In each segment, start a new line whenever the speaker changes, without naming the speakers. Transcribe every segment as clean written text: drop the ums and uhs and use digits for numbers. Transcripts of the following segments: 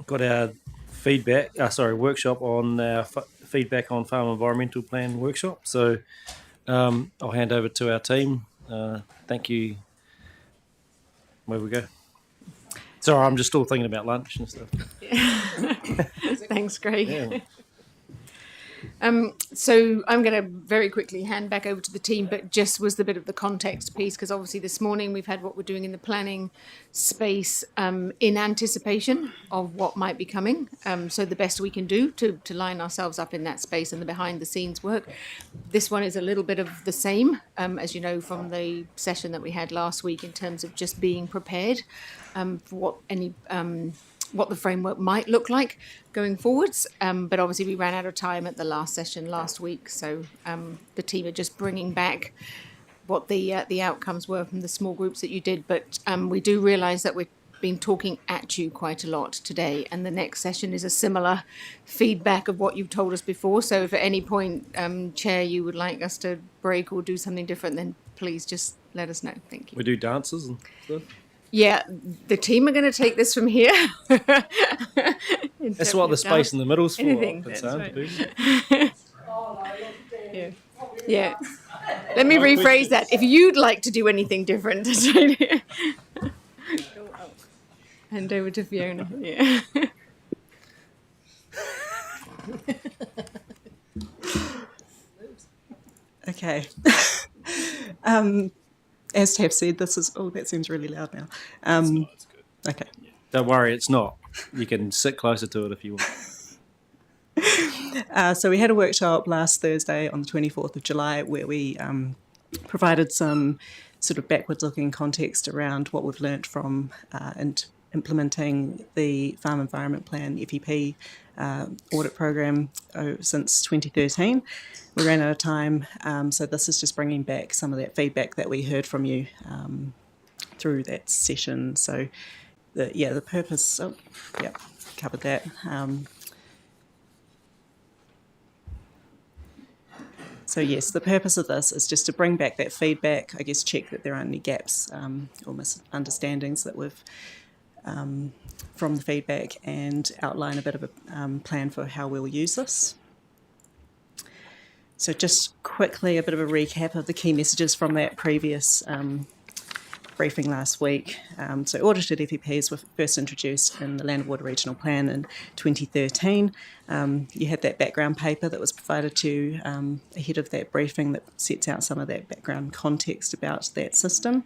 got our workshop on our feedback on farm environmental plan workshop. So I'll hand over to our team. Thank you. Where we go? Sorry, I'm just still thinking about lunch and stuff.
Thanks, Craig.
Yeah.
So I'm going to very quickly hand back over to the team, but just was the bit of the context piece, because obviously this morning we've had what we're doing in the planning space in anticipation of what might be coming. So the best we can do to line ourselves up in that space and the behind the scenes work. This one is a little bit of the same, as you know, from the session that we had last week in terms of just being prepared for what the framework might look like going forwards. But obviously we ran out of time at the last session last week. So the team are just bringing back what the outcomes were from the small groups that you did. But we do realise that we've been talking at you quite a lot today. And the next session is a similar feedback of what you've told us before. So if at any point, Chair, you would like us to break or do something different, then please just let us know. Thank you.
We do dances and stuff.
Yeah, the team are going to take this from here.
That's what the space in the middle's for.
Anything. That's right. Yeah. Let me rephrase that. If you'd like to do anything different, hand over to Fiona. Yeah.
Okay. As Tab said, this is... Oh, that seems really loud now.
It's good.
Okay.
Don't worry, it's not. You can sit closer to it if you want.
So we had a workshop last Thursday on the 24th of July where we provided some sort of backwards-looking context around what we've learnt from implementing the Farm Environment Plan FEP audit program since 2013. We ran out of time, so this is just bringing back some of that feedback that we heard from you through that session. So, the purpose... Oh, yeah, covered that. So yes, the purpose of this is just to bring back that feedback, I guess check that there aren't any gaps or misunderstandings that we've from the feedback, and outline a bit of a plan for how we'll use this. So just quickly, a bit of a recap of the key messages from that previous briefing last week. So audited FEPs were first introduced in the Land and Water Regional Plan in 2013. You had that background paper that was provided to you ahead of that briefing that sets out some of that background context about that system.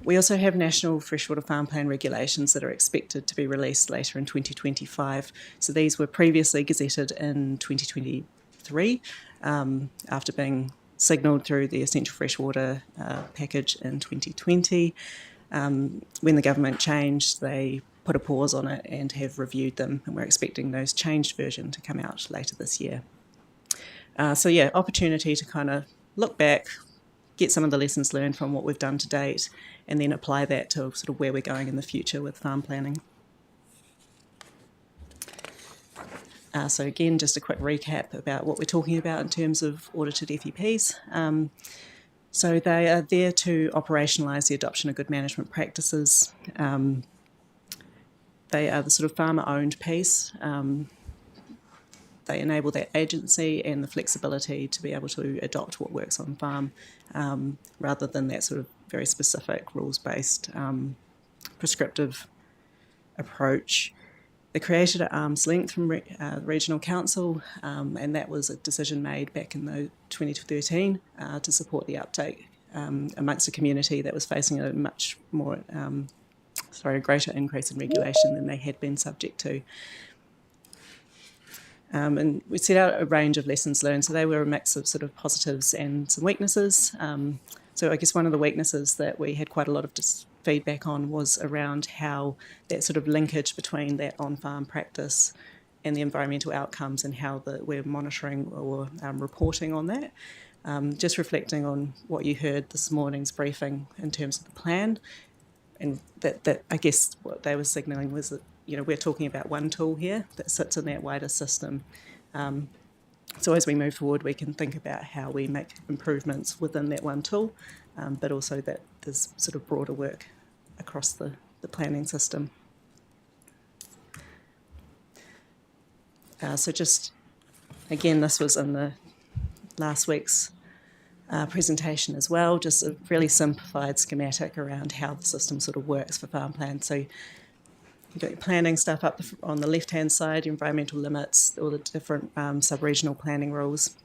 We also have National Freshwater Farm Plan regulations that are expected to be released later in 2025. So these were previously gazetted in 2023 after being signalled through the Essential Freshwater package in 2020. When the government changed, they put a pause on it and have reviewed them, and we're expecting those changed version to come out later this year. Opportunity to kind of look back, get some of the lessons learned from what we've done to date, and then apply that to sort of where we're going in the future with farm planning. So again, just a quick recap about what we're talking about in terms of audited FEPs. So they are there to operationalise the adoption of good management practices. They are the sort of farmer-owned piece. They enable that agency and the flexibility to be able to adopt what works on farm, rather than that sort of very specific rules-based prescriptive approach. They're created at arm's length from the Regional Council, and that was a decision made back in 2013 to support the uptake amongst the community that was facing a much more, a greater increase in regulation than they had been subject to. And we set out a range of lessons learned, so they were a mix of sort of positives and some weaknesses. So I guess one of the weaknesses that we had quite a lot of feedback on was around how that sort of linkage between that on-farm practice and the environmental outcomes, and how we're monitoring or reporting on that. Just reflecting on what you heard this morning's briefing in terms of the plan, and that I guess what they were signalling was that, you know, we're talking about one tool here that sits in that wider system. So as we move forward, we can think about how we make improvements within that one tool, but also that there's sort of broader work across the planning system. So just, again, this was in the last week's presentation as well, just a really simplified schematic around how the system sort of works for farm plans. So you've got your planning stuff up on the left-hand side, your environmental limits, all the different sub-regional planning rules.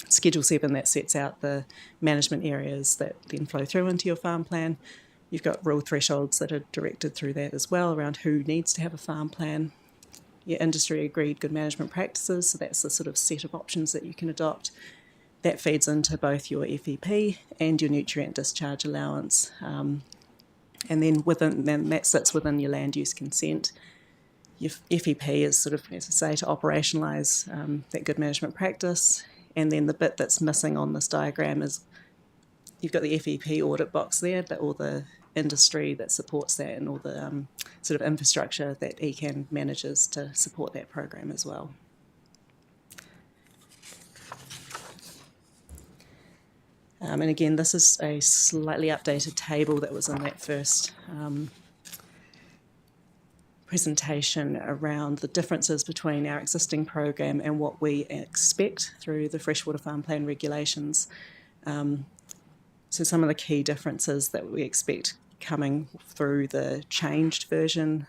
Schedule 7 that sets out the management areas that then flow through into your farm plan. You've got rule thresholds that are directed through that as well around who needs to have a farm plan. Your industry agreed good management practices, so that's the sort of set of options that you can adopt. That feeds into both your FEP and your nutrient discharge allowance. And then that sits within your land use consent. Your FEP is sort of, as I say, to operationalise that good management practice. And then the bit that's missing on this diagram is you've got the FEP audit box there, but all the industry that supports that and all the sort of infrastructure that ECAN manages to support that program as well. And again, this is a slightly updated table that was in that first presentation around the differences between our existing program and what we expect through the freshwater farm plan regulations. So some of the key differences that we expect coming through the changed version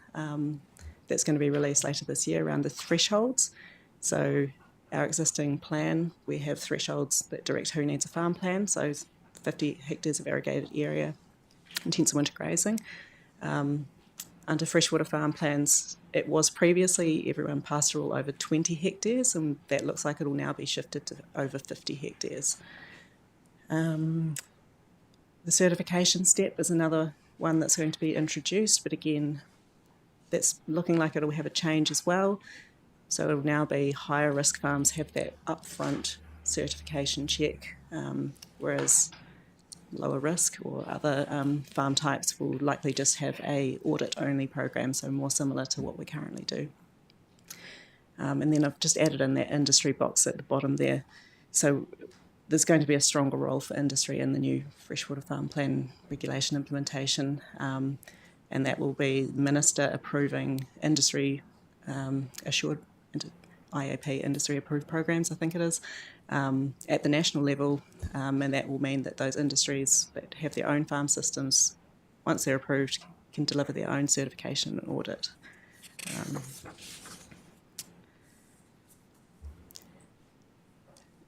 that's going to be released later this year around the thresholds. So our existing plan, we have thresholds that direct who needs a farm plan, so 50 hectares of irrigated area, intensive winter grazing. Under freshwater farm plans, it was previously everyone pastoral over 20 hectares, and that looks like it will now be shifted to over 50 hectares. The certification step is another one that's going to be introduced, but again, that's looking like it'll have a change as well. So it'll now be higher risk farms have that upfront certification check, whereas lower risk or other farm types will likely just have a audit-only program, so more similar to what we currently do. And then I've just added in that industry box at the bottom there. So there's going to be a stronger role for industry in the new freshwater farm plan regulation implementation, and that will be the minister approving industry assured IAP industry approved programs, I think it is, at the national level, and that will mean that those industries that have their own farm systems, once they're approved, can deliver their own certification and audit.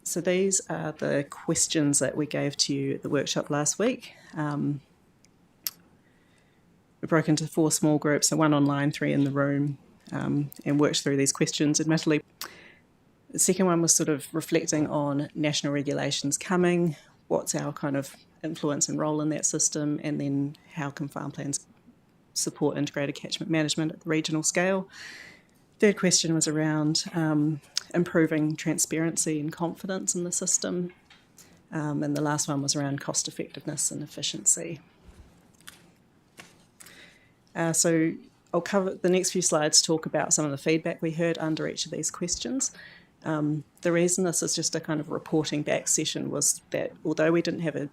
So these are the questions that we gave to you at the workshop last week. We broke into 4 small groups, so 1 online, 3 in the room, and worked through these questions. Admittedly, the second one was sort of reflecting on national regulations coming, what's our kind of influence and role in that system, and then how can farm plans support integrated catchment management at the regional scale. Third question was around improving transparency and confidence in the system, and the last one was around cost effectiveness and efficiency. So I'll cover the next few slides, talk about some of the feedback we heard under each of these questions. The reason this is just a kind of reporting back session was that although we didn't have a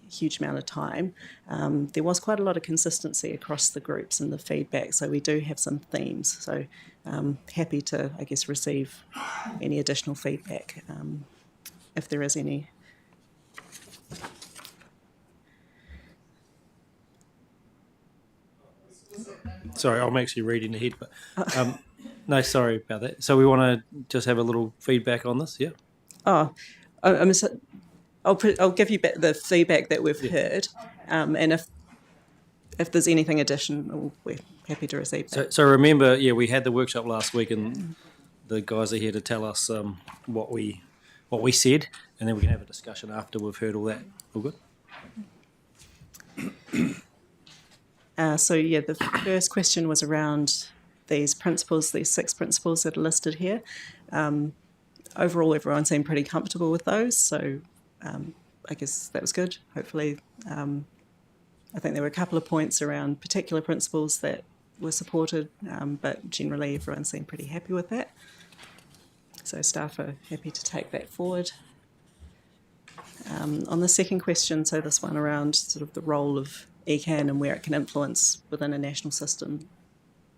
huge amount of time, there was quite a lot of consistency across the groups and the feedback, so we do have some themes. So happy to, I guess, receive any additional feedback if there is any.
Sorry, I'm actually reading ahead, but no, sorry about that. So we want to just have a little feedback on this, yeah?
Oh, I'll give you back the feedback that we've heard, and if there's anything additional, we're happy to receive that.
So remember, yeah, we had the workshop last week, and the guys are here to tell us what we said, and then we can have a discussion after we've heard all that. All good?
So yeah, the first question was around these principles, these 6 principles that are listed here. Overall, everyone seemed pretty comfortable with those, so I guess that was good. Hopefully, I think there were a couple of points around particular principles that were supported, but generally everyone seemed pretty happy with that. So staff are happy to take that forward. On the second question, so this one around sort of the role of ECAN and where it can influence within a national system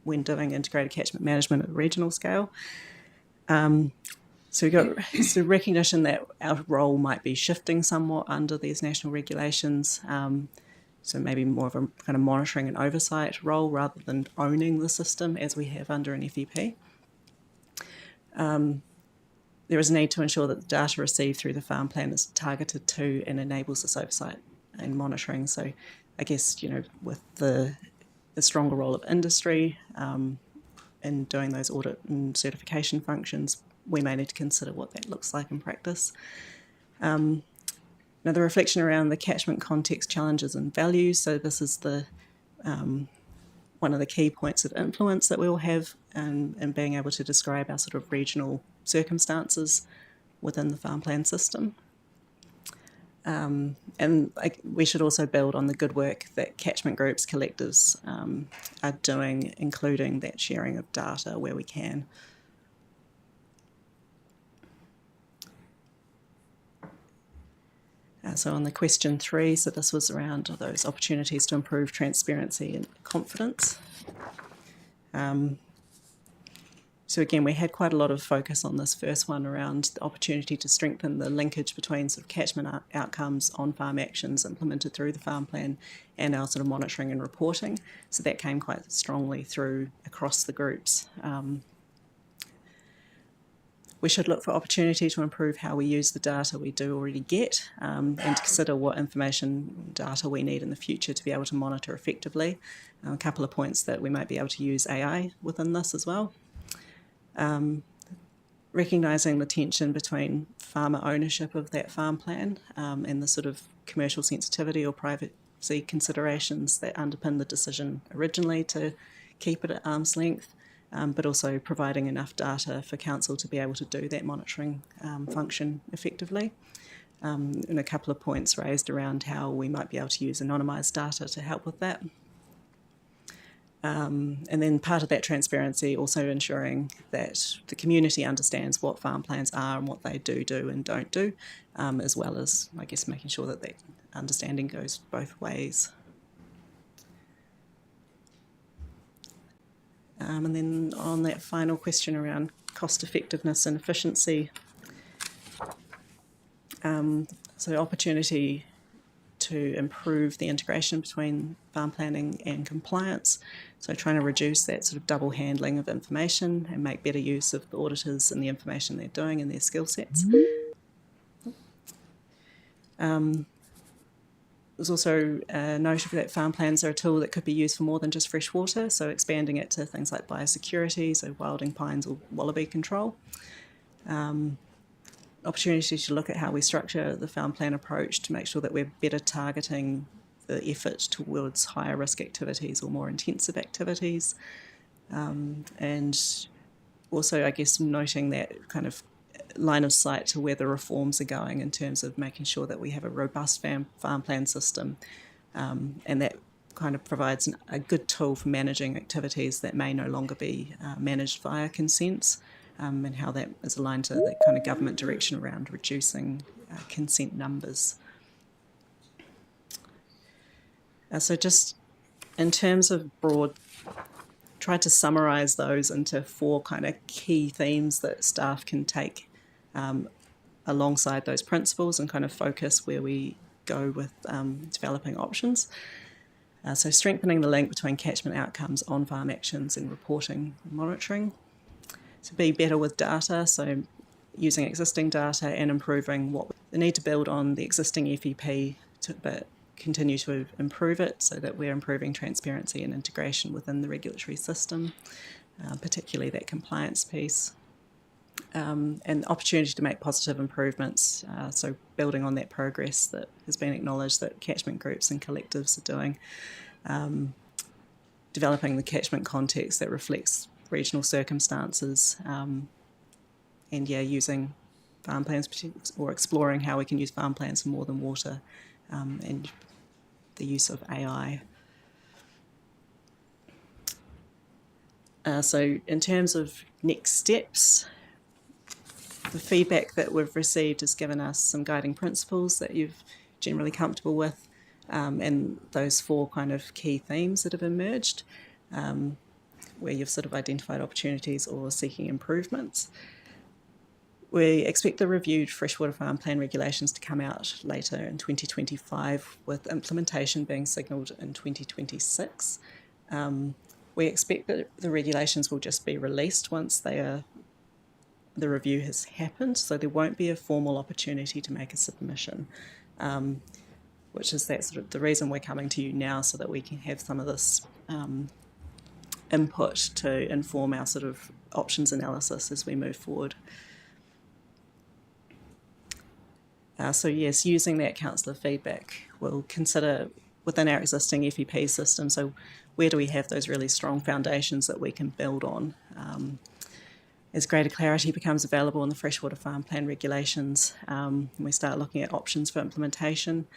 when doing integrated catchment management at a regional scale. So we've got recognition that our role might be shifting somewhat under these national regulations. So maybe more of a kind of monitoring and oversight role rather than owning the system as we have under an FEP. There is a need to ensure that the data received through the farm plan is targeted to and enables this oversight and monitoring. So I guess, with the stronger role of industry in doing those audit and certification functions, we may need to consider what that looks like in practice. Now, the reflection around the catchment context challenges and values. So this is the one of the key points of influence that we will have in being able to describe our sort of regional circumstances within the farm plan system. And we should also build on the good work that catchment groups, collectives are doing, including that sharing of data where we can. So on the question 3, so this was around those opportunities to improve transparency and confidence. So again, we had quite a lot of focus on this first one around the opportunity to strengthen the linkage between sort of catchment outcomes, on-farm actions implemented through the farm plan and our sort of monitoring and reporting. So that came quite strongly through across the groups. We should look for opportunity to improve how we use the data we do already get and to consider what information data we need in the future to be able to monitor effectively. A couple of points that we might be able to use AI within this as well. Recognising the tension between farmer ownership of that farm plan and the sort of commercial sensitivity or privacy considerations that underpin the decision originally to keep it at arm's length. But also providing enough data for council to be able to do that monitoring function effectively. And a couple of points raised around how we might be able to use anonymised data to help with that. And then part of that transparency also ensuring that the community understands what farm plans are and what they do and don't do, as well as, I guess, making sure that that understanding goes both ways. And then on that final question around cost effectiveness and efficiency, so opportunity to improve the integration between farm planning and compliance, so trying to reduce that sort of double handling of information and make better use of the auditors and the information they're doing and their skill sets. There's also noted that farm plans are a tool that could be used for more than just fresh water, so expanding it to things like biosecurity, so wilding pines or wallaby control. Opportunity to look at how we structure the farm plan approach to make sure that we're better targeting the effort towards higher risk activities or more intensive activities. And also, I guess, noting that kind of line of sight to where the reforms are going in terms of making sure that we have a robust farm plan system, and that kind of provides a good tool for managing activities that may no longer be managed via consents, and how that is aligned to the kind of government direction around reducing consent numbers. So just in terms of broad, tried to summarise those into 4 kind of key themes that staff can take alongside those principles and kind of focus where we go with developing options. So strengthening the link between catchment outcomes, on-farm actions and reporting and monitoring. To be better with data, so using existing data and improving the need to build on the existing FEP but continue to improve it so that we're improving transparency and integration within the regulatory system, particularly that compliance piece. And opportunity to make positive improvements, so building on that progress that has been acknowledged that catchment groups and collectives are doing, developing the catchment context that reflects regional circumstances, and using farm plans or exploring how we can use farm plans for more than water, and the use of AI. So in terms of next steps, the feedback that we've received has given us some guiding principles that you're generally comfortable with, and those 4 kind of key themes that have emerged, where you've sort of identified opportunities or seeking improvements. We expect the reviewed freshwater farm plan regulations to come out later in 2025, with implementation being signalled in 2026. We expect that the regulations will just be released once the review has happened, so there won't be a formal opportunity to make a submission, which is that sort of the reason we're coming to you now, so that we can have some of this input to inform our sort of options analysis as we move forward. So yes, using that councillor feedback, we'll consider within our existing FEP system, so where do we have those really strong foundations that we can build on? As greater clarity becomes available in the freshwater farm plan regulations, and we start looking at options for implementation,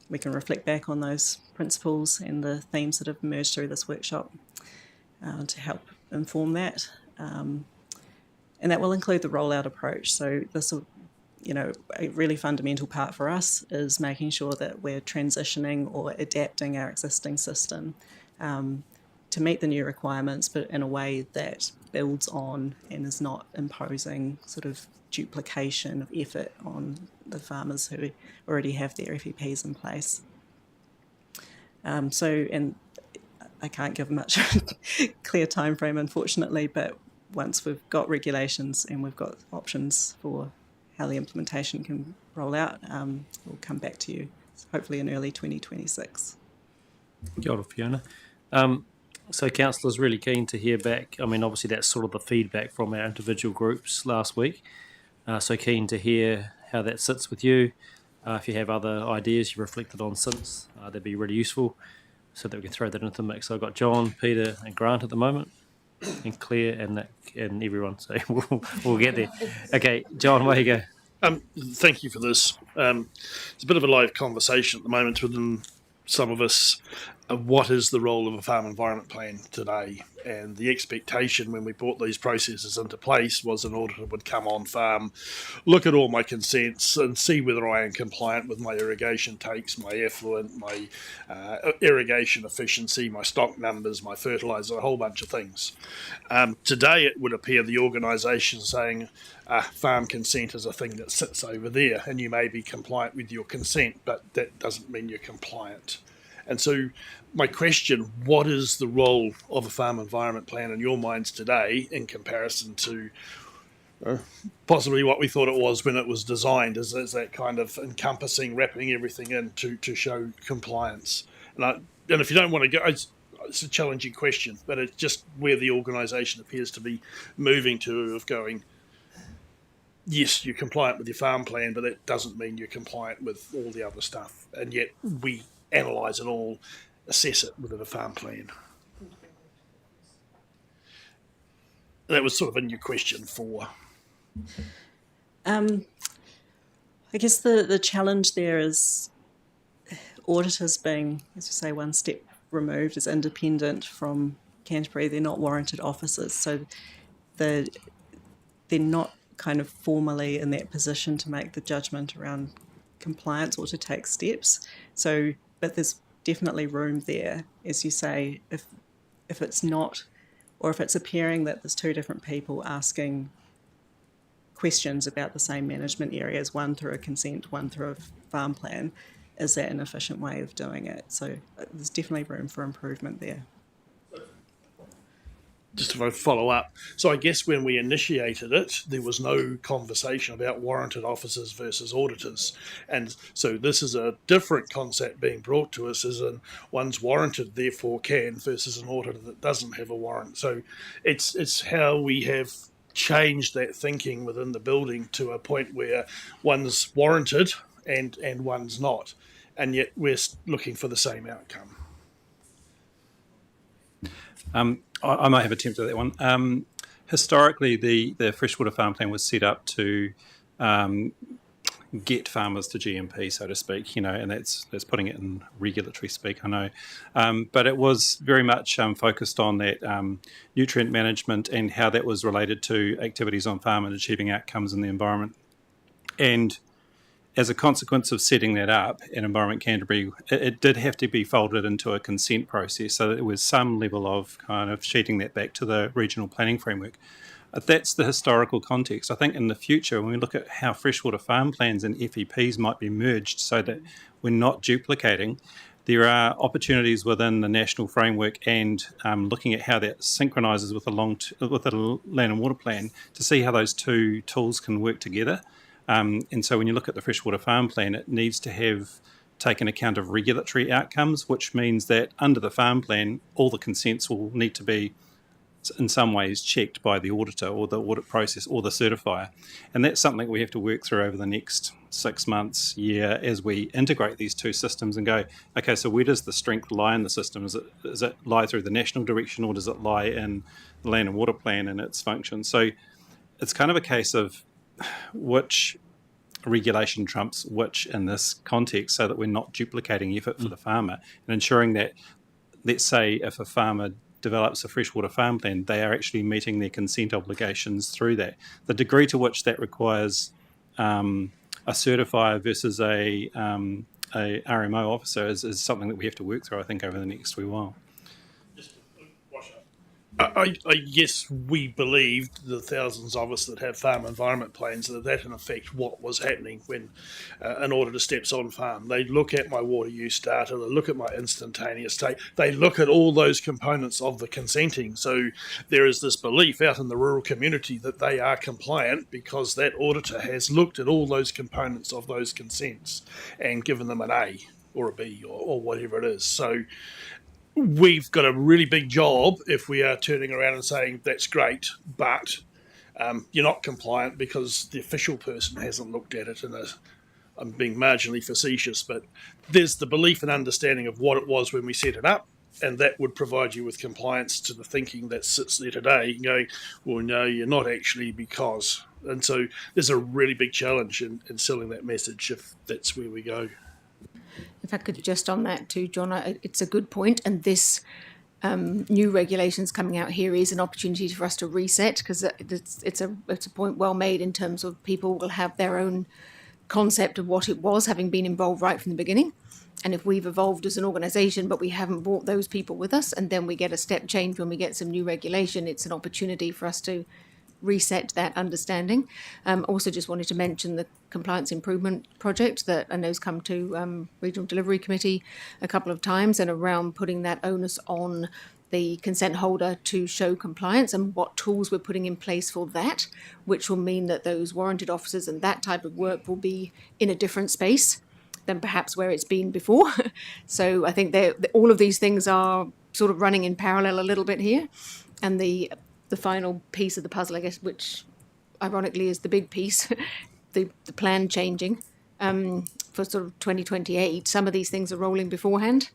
we can reflect back on those principles and the themes that have emerged through this workshop to help inform that. And that will include the rollout approach. So this will, a really fundamental part for us is making sure that we're transitioning or adapting our existing system to meet the new requirements, but in a way that builds on and is not imposing sort of duplication of effort on the farmers who already have their FEPs in place. And I can't give much clear time frame, unfortunately, but once we've got regulations and we've got options for how the implementation can roll out, we'll come back to you, hopefully in early 2026.
Kia ora, Fiona. So councillors really keen to hear back. I mean, obviously that's sort of the feedback from our individual groups last week. So keen to hear how that sits with you. If you have other ideas you've reflected on since, that'd be really useful so that we can throw that into the mix. So I've got John, Peter and Grant at the moment, and Claire and everyone. So we'll get there. Okay, John, away you go.
Thank you for this. It's a bit of a live conversation at the moment within some of us. What is the role of a farm environment plan today? And the expectation when we brought these processes into place was an auditor would come on farm, look at all my consents and see whether I am compliant with my irrigation takes, my effluent, my irrigation efficiency, my stock numbers, my fertiliser, a whole bunch of things. Today it would appear the organisation saying farm consent is a thing that sits over there and you may be compliant with your consent, but that doesn't mean you're compliant. And so my question, what is the role of a farm environment plan in your minds today in comparison to possibly what we thought it was when it was designed? Is that kind of encompassing, wrapping everything in to show compliance? And if you don't want to go, it's a challenging question, but it's just where the organisation appears to be moving to, of going, yes, you're compliant with your farm plan, but that doesn't mean you're compliant with all the other stuff. And yet we analyse it all, assess it within a farm plan. That was sort of in your question 4.
I guess the challenge there is auditors being, as you say, one step removed, as independent from Canterbury. They're not warranted officers, so they're not kind of formally in that position to make the judgment around compliance or to take steps. So, but there's definitely room there, as you say, if it's not, or if it's appearing that there's 2 different people asking questions about the same management areas, one through a consent, one through a farm plan, is that an efficient way of doing it? So there's definitely room for improvement there.
Just if I follow up, so I guess when we initiated it, there was no conversation about warranted officers versus auditors. And so this is a different concept being brought to us, as in one's warranted, therefore can, versus an auditor that doesn't have a warrant. So it's how we have changed that thinking within the building to a point where one's warranted and one's not. And yet we're looking for the same outcome.
I might have attempted that one. Historically, the freshwater farm plan was set up to get farmers to GMP, so to speak, and that's putting it in regulatory speak, I know. But it was very much focused on that nutrient management and how that was related to activities on farm and achieving outcomes in the environment. And as a consequence of setting that up in Environment Canterbury, it did have to be folded into a consent process. So there was some level of kind of sheeting that back to the regional planning framework. That's the historical context. I think in the future, when we look at how freshwater farm plans and FEPs might be merged so that we're not duplicating, there are opportunities within the national framework and looking at how that synchronises with the land and water plan to see how those two tools can work together. And so when you look at the freshwater farm plan, it needs to have taken account of regulatory outcomes, which means that under the farm plan, all the consents will need to be in some ways checked by the auditor or the audit process or the certifier. And that's something we have to work through over the next 6 months, year, as we integrate these two systems and go, okay, so where does the strength lie in the system? Does it lie through the national direction, or does it lie in the land and water plan and its function? So it's kind of a case of which regulation trumps which in this context, so that we're not duplicating effort for the farmer, and ensuring that, let's say, if a farmer develops a freshwater farm plan, they are actually meeting their consent obligations through that. The degree to which that requires a certifier versus a RMO officer is something that we have to work through, I think, over the next wee while.
I guess we believed, the thousands of us that have farm environment plans, that in effect what was happening when an auditor steps on farm. They look at my water use data, they look at my instantaneous data, they look at all those components of the consenting. So there is this belief out in the rural community that they are compliant because that auditor has looked at all those components of those consents and given them an A or a B or whatever it is. So we've got a really big job if we are turning around and saying that's great, but you're not compliant because the official person hasn't looked at it. I'm being marginally facetious, but there's the belief and understanding of what it was when we set it up, and that would provide you with compliance to the thinking that sits there today, going, well, no, you're not actually, because. And so there's a really big challenge in selling that message if that's where we go.
If I could just on that too, John, it's a good point, and this new regulations coming out here is an opportunity for us to reset, because it's a point well made in terms of people will have their own concept of what it was, having been involved right from the beginning. And if we've evolved as an organisation, but we haven't brought those people with us, and then we get a step change when we get some new regulation, it's an opportunity for us to reset that understanding. Also just wanted to mention the compliance improvement project that I know's come to Regional Delivery Committee a couple of times, and around putting that onus on the consent holder to show compliance and what tools we're putting in place for that, which will mean that those warranted officers and that type of work will be in a different space than perhaps where it's been before. So I think all of these things are sort of running in parallel a little bit here. And the final piece of the puzzle, I guess, which ironically is the big piece, the plan changing for sort of 2028. Some of these things are rolling beforehand.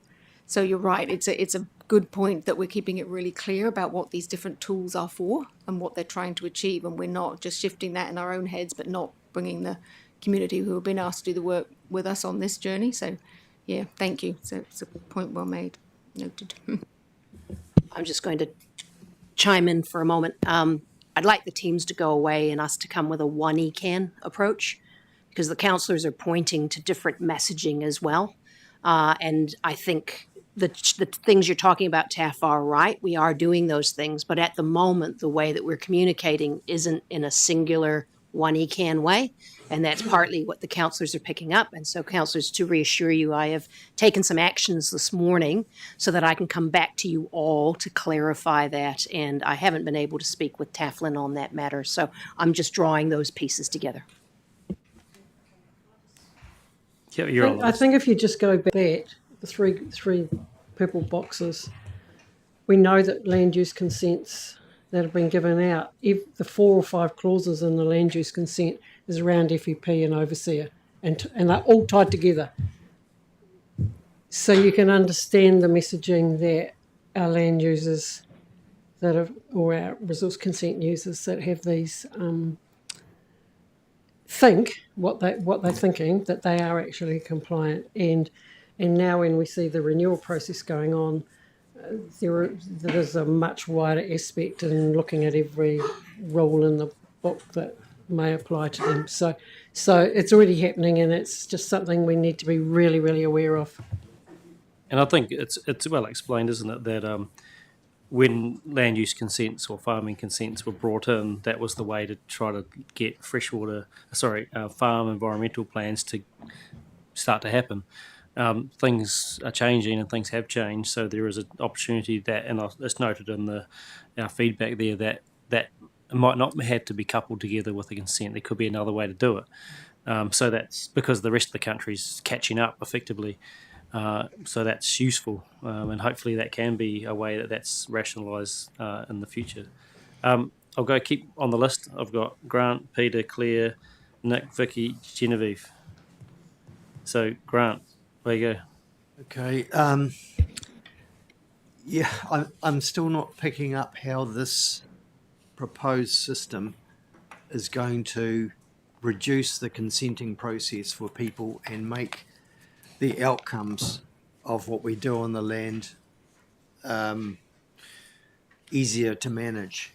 So you're right, it's a good point that we're keeping it really clear about what these different tools are for and what they're trying to achieve, and we're not just shifting that in our own heads, but not bringing the community who have been asked to do the work with us on this journey. So yeah, thank you. So it's a point well made. Noted.
I'm just going to chime in for a moment. I'd like the teams to go away and us to come with a one ECAN approach, because the councillors are pointing to different messaging as well. And I think the things you're talking about, Taff, are right. We are doing those things, but at the moment, the way that we're communicating isn't in a singular one ECAN way. And that's partly what the councillors are picking up. And so, councillors, to reassure you, I have taken some actions this morning so that I can come back to you all to clarify that. And I haven't been able to speak with Tafflin on that matter. So I'm just drawing those pieces together.
Yeah, you're on the
I
list.
think if you just go back, the three purple boxes, we know that land use consents that have been given out, the 4 or 5 clauses in the land use consent is around FEP and overseer, and they're all tied together. So you can understand the messaging that our land users or our resource consent users that have these think what they're thinking, that they are actually compliant. And now when we see the renewal process going on, there is a much wider aspect in looking at every rule in the book that may apply to them. So it's already happening, and it's just something we need to be really, really aware of.
And I think it's well explained, isn't it, that when land use consents or farming consents were brought in, that was the way to try to get farm environmental plans to start to happen. Things are changing and things have changed, so there is an opportunity that, and it's noted in our feedback there, that it might not have to be coupled together with a consent. There could be another way to do it. So that's because the rest of the country's catching up effectively. So that's useful, and hopefully that can be a way that's rationalised in the future. I'll go keep on the list. I've got Grant, Peter, Claire, Nick, Vicky, Genevieve. So Grant, there you go.
Okay. Yeah, I'm still not picking up how this proposed system is going to reduce the consenting process for people and make the outcomes of what we do on the land easier to manage.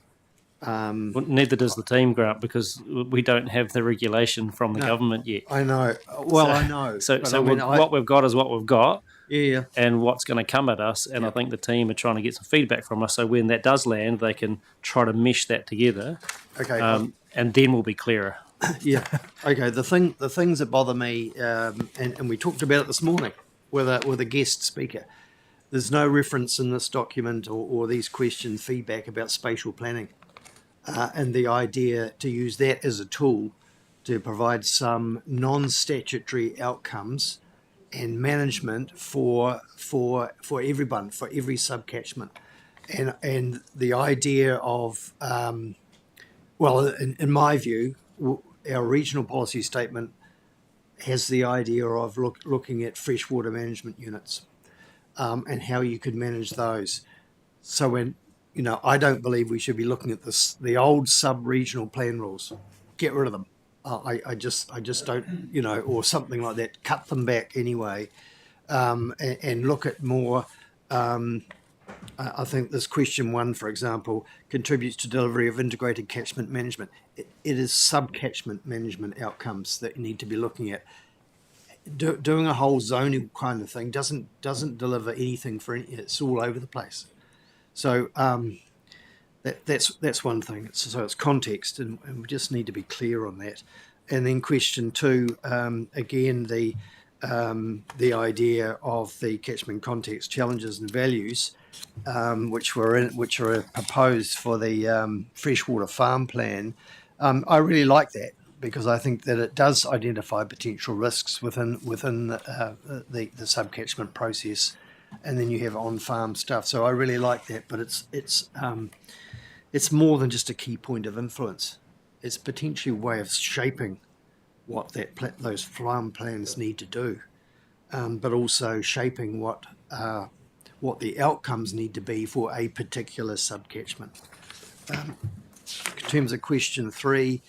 Well, neither does the team, Grant, because we don't have the regulation from the government yet.
I know. Well, I know.
So
I mean,
what we've got is what we've got.
Yeah.
And what's going to come at us. And I think the team are trying to get some feedback from us. So when that does land, they can try to mesh that together.
Okay.
And then we'll be clearer.
Yeah. Okay. The things that bother me, and we talked about it this morning with a guest speaker. There's no reference in this document or these question feedback about spatial planning, and the idea to use that as a tool to provide some non-statutory outcomes and management for everyone, for every subcatchment, and the idea of in my view, our regional policy statement has the idea of looking at freshwater management units and how you could manage those. So when I don't believe we should be looking at the old sub-regional plan rules. Get rid of them. I just don't, or something like that. Cut them back anyway, and look at more. I think this question 1, for example, contributes to delivery of integrated catchment management. It is sub-catchment management outcomes that you need to be looking at. Doing a whole zoning kind of thing doesn't deliver anything for any. It's all over the place. So that's one thing. So it's context, and we just need to be clear on that. And then question 2, again, the idea of the catchment context challenges and values, which are proposed for the freshwater farm plan. I really like that, because I think that it does identify potential risks within the subcatchment process, and then you have on-farm stuff. So I really like that, but it's more than just a key point of influence. It's potentially a way of shaping what those farm plans need to do, but also shaping what the outcomes need to be for a particular subcatchment. In terms of question 3,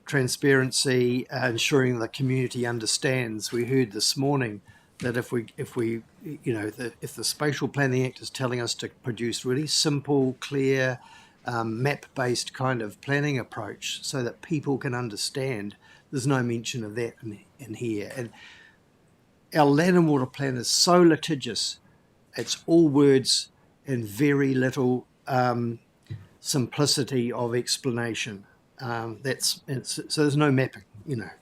transparency, ensuring the community understands. We heard this morning that if the Spatial Planning Act is telling us to produce really simple, clear, map-based kind of planning approach so that people can understand, there's no mention of that in here. And our land and water plan is so litigious. It's all words and very little simplicity of explanation. So there's no mapping.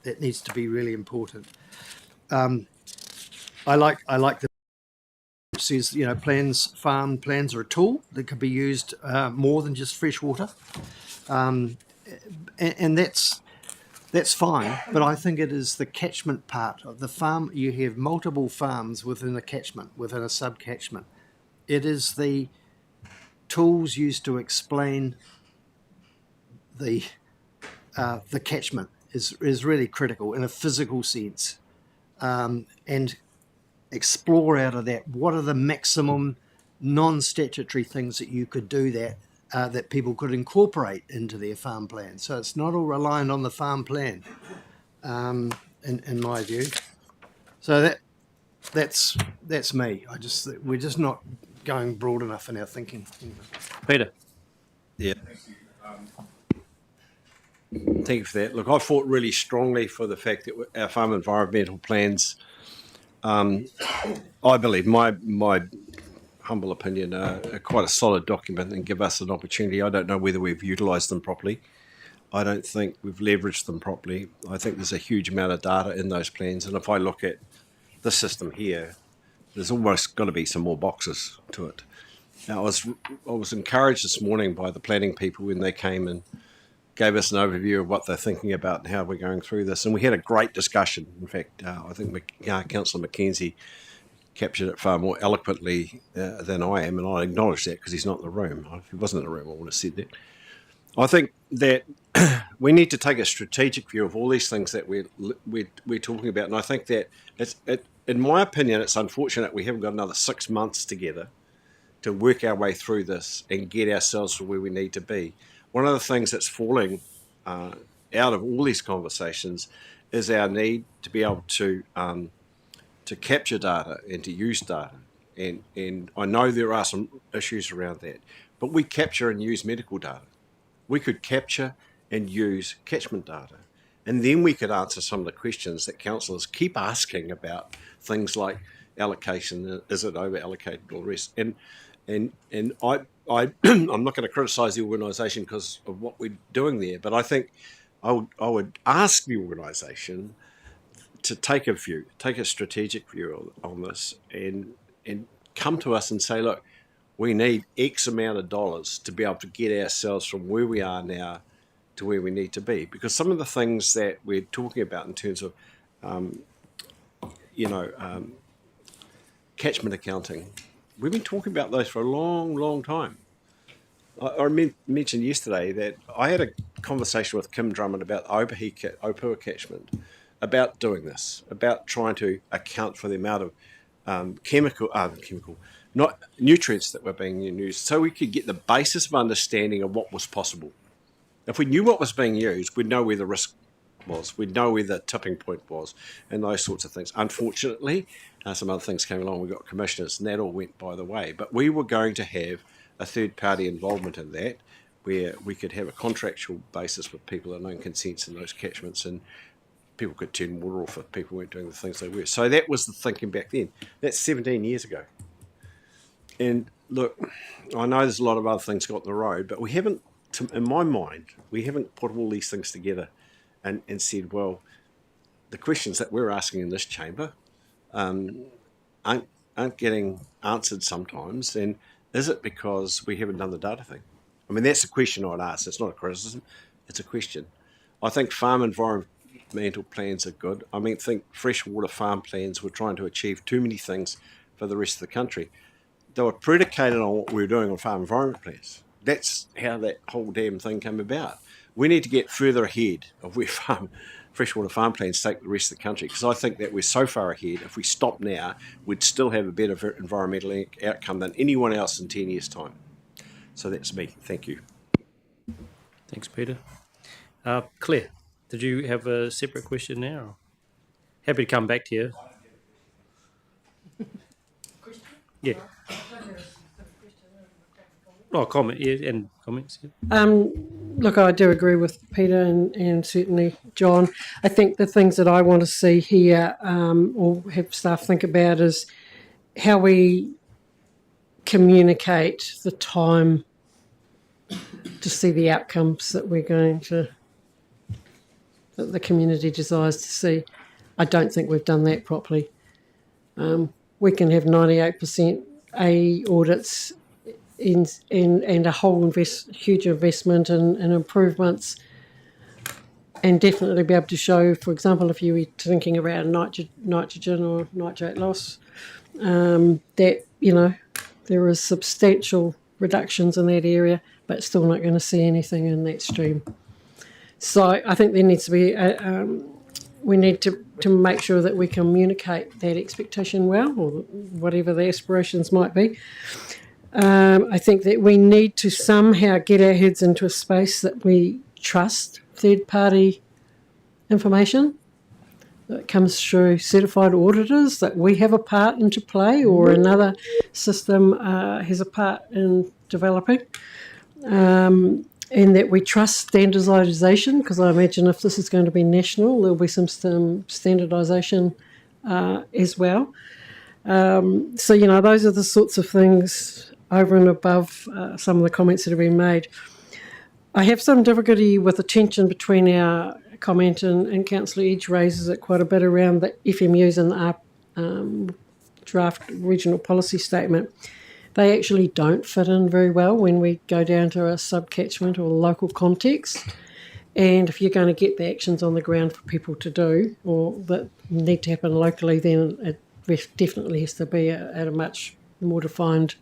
That needs to be really important. I like the says farm plans are a tool that could be used more than just freshwater, and that's fine. But I think it is the catchment part of the farm. You have multiple farms within a catchment, within a sub-catchment. It is the tools used to explain the catchment is really critical in a physical sense, and explore out of that what are the maximum non-statutory things that you could do that people could incorporate into their farm plan. So it's not all reliant on the farm plan, in my view. So that's me. We're just not going broad enough in our thinking.
Peter.
Yeah. Thank you for that. Look, I fought really strongly for the fact that our farm environmental plans, I believe my humble opinion, quite a solid document and give us an opportunity. I don't know whether we've utilised them properly. I don't think we've leveraged them properly. I think there's a huge amount of data in those plans, and if I look at the system here, there's almost got to be some more boxes to it. Now, I was encouraged this morning by the planning people when they came and gave us an overview of what they're thinking about and how we're going through this, and we had a great discussion. In fact, I think Councillor McKenzie captured it far more eloquently than I am, and I acknowledge that because he's not in the room. If he wasn't in the room, I would have said that. I think that we need to take a strategic view of all these things that we're talking about, and I think that in my opinion, it's unfortunate we haven't got another 6 months together to work our way through this and get ourselves to where we need to be. One of the things that's falling out of all these conversations is our need to be able to capture data and to use data. And I know there are some issues around that, but we capture and use medical data. We could capture and use catchment data. And then we could answer some of the questions that councillors keep asking about things like allocation, is it over allocated, all the rest. And I'm not going to criticise the organisation because of what we're doing there, but I think I would ask the organisation to take a strategic view on this and come to us and say, look, we need X amount of dollars to be able to get ourselves from where we are now to where we need to be. Because some of the things that we're talking about in terms of, catchment accounting, we've been talking about those for a long, long time. I mentioned yesterday that I had a conversation with Kim Drummond about Opua catchment, about doing this, about trying to account for the amount of not nutrients that were being used, so we could get the basis of understanding of what was possible. If we knew what was being used, we'd know where the risk was, we'd know where the tipping point was, and those sorts of things. Unfortunately, some other things came along, we got commissioners, and that all went by the way. But we were going to have a third-party involvement in that, where we could have a contractual basis with people that own consents in those catchments, and people could turn water off if people weren't doing the things they were. So that was the thinking back then. That's 17 years ago. And look, I know there's a lot of other things got in the road, but we haven't, in my mind, we haven't put all these things together and said, well, the questions that we're asking in this chamber aren't getting answered sometimes. And is it because we haven't done the data thing? I mean, that's a question I'd ask. It's not a criticism. It's a question. I think farm environmental plans are good. I think freshwater farm plans were trying to achieve too many things for the rest of the country. They were predicated on what we were doing on farm environment plans. That's how that whole damn thing came about. We need to get further ahead of where freshwater farm plans take the rest of the country, because I think that we're so far ahead. If we stop now, we'd still have a better environmental outcome than anyone else in 10 years' time. So that's me. Thank you.
Thanks, Peter. Claire, did you have a separate question now? Happy to come back to you. Yeah. Oh, comment, yeah, and comments. Yeah.
Look, I do agree with Peter and certainly John. I think the things that I want to see here or have staff think about is how we communicate the time to see the outcomes that we're going to, that the community desires to see. I don't think we've done that properly. We can have 98% A audits and a whole huge investment in improvements, and definitely be able to show, for example, if you were thinking around nitrogen or nitrate loss, that, there is substantial reductions in that area, but still not going to see anything in that stream. So I think there needs to be we need to make sure that we communicate that expectation well, or whatever the aspirations might be. I think that we need to somehow get our heads into a space that we trust third-party information that comes through certified auditors, that we have a part in to play, or another system has a part in developing. And that we trust standardisation, because I imagine if this is going to be national, there'll be some standardisation as well. So, those are the sorts of things over and above some of the comments that have been made. I have some difficulty with the tension between our comment and Councillor Edge raises it quite a bit around the FMUs and our draft regional policy statement. They actually don't fit in very well when we go down to a sub-catchment or local context. And if you're going to get the actions on the ground for people to do, or that need to happen locally, then it definitely has to be at a much more defined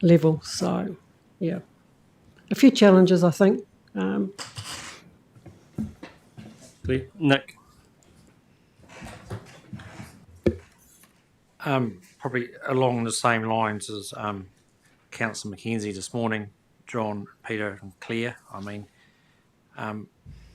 level. So, yeah, a few challenges, I think.
Clear. Nick.
Probably along the same lines as Councillor Mackenzie this morning, John, Peter and Claire. I mean, I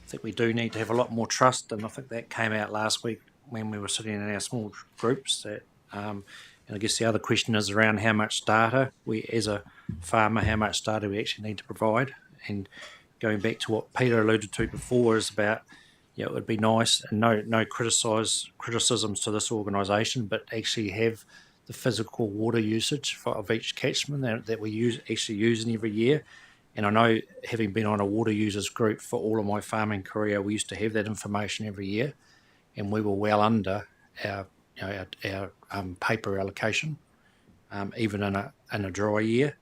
think we do need to have a lot more trust, and I think that came out last week when we were sitting in our small groups. That, and I guess the other question is around how much data we, as a farmer, how much data we actually need to provide. And going back to what Peter alluded to before is about, it would be nice, and no criticisms to this organisation, but actually have the physical water usage of each catchment that we actually using every year. And I know, having been on a water users group for all of my farming career, we used to have that information every year, and we were well under our paper allocation, even in a dry year.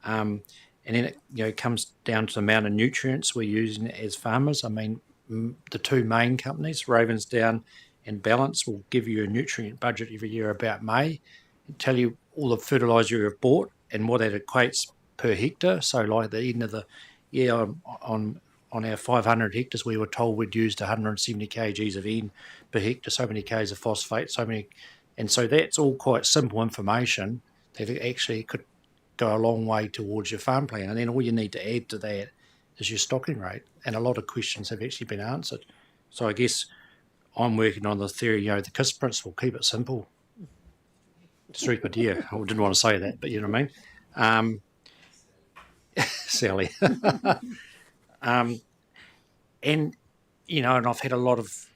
And then it comes down to the amount of nutrients we're using as farmers. I mean, the two main companies, Ravensdown and Balance, will give you a nutrient budget every year about May and tell you all the fertiliser you've bought and what that equates per hectare. So like at the end of the year on our 500 hectares, we were told we'd used 170 kgs of N per hectare, so many kgs of phosphate, and so that's all quite simple information that actually could go a long way towards your farm plan. And then all you need to add to that is your stocking rate, and a lot of questions have actually been answered. So I guess I'm working on the theory, the KISS principle, keep it simple. Stupid, yeah. I didn't want to say that, but you know what I mean. Sally. And I've had a lot of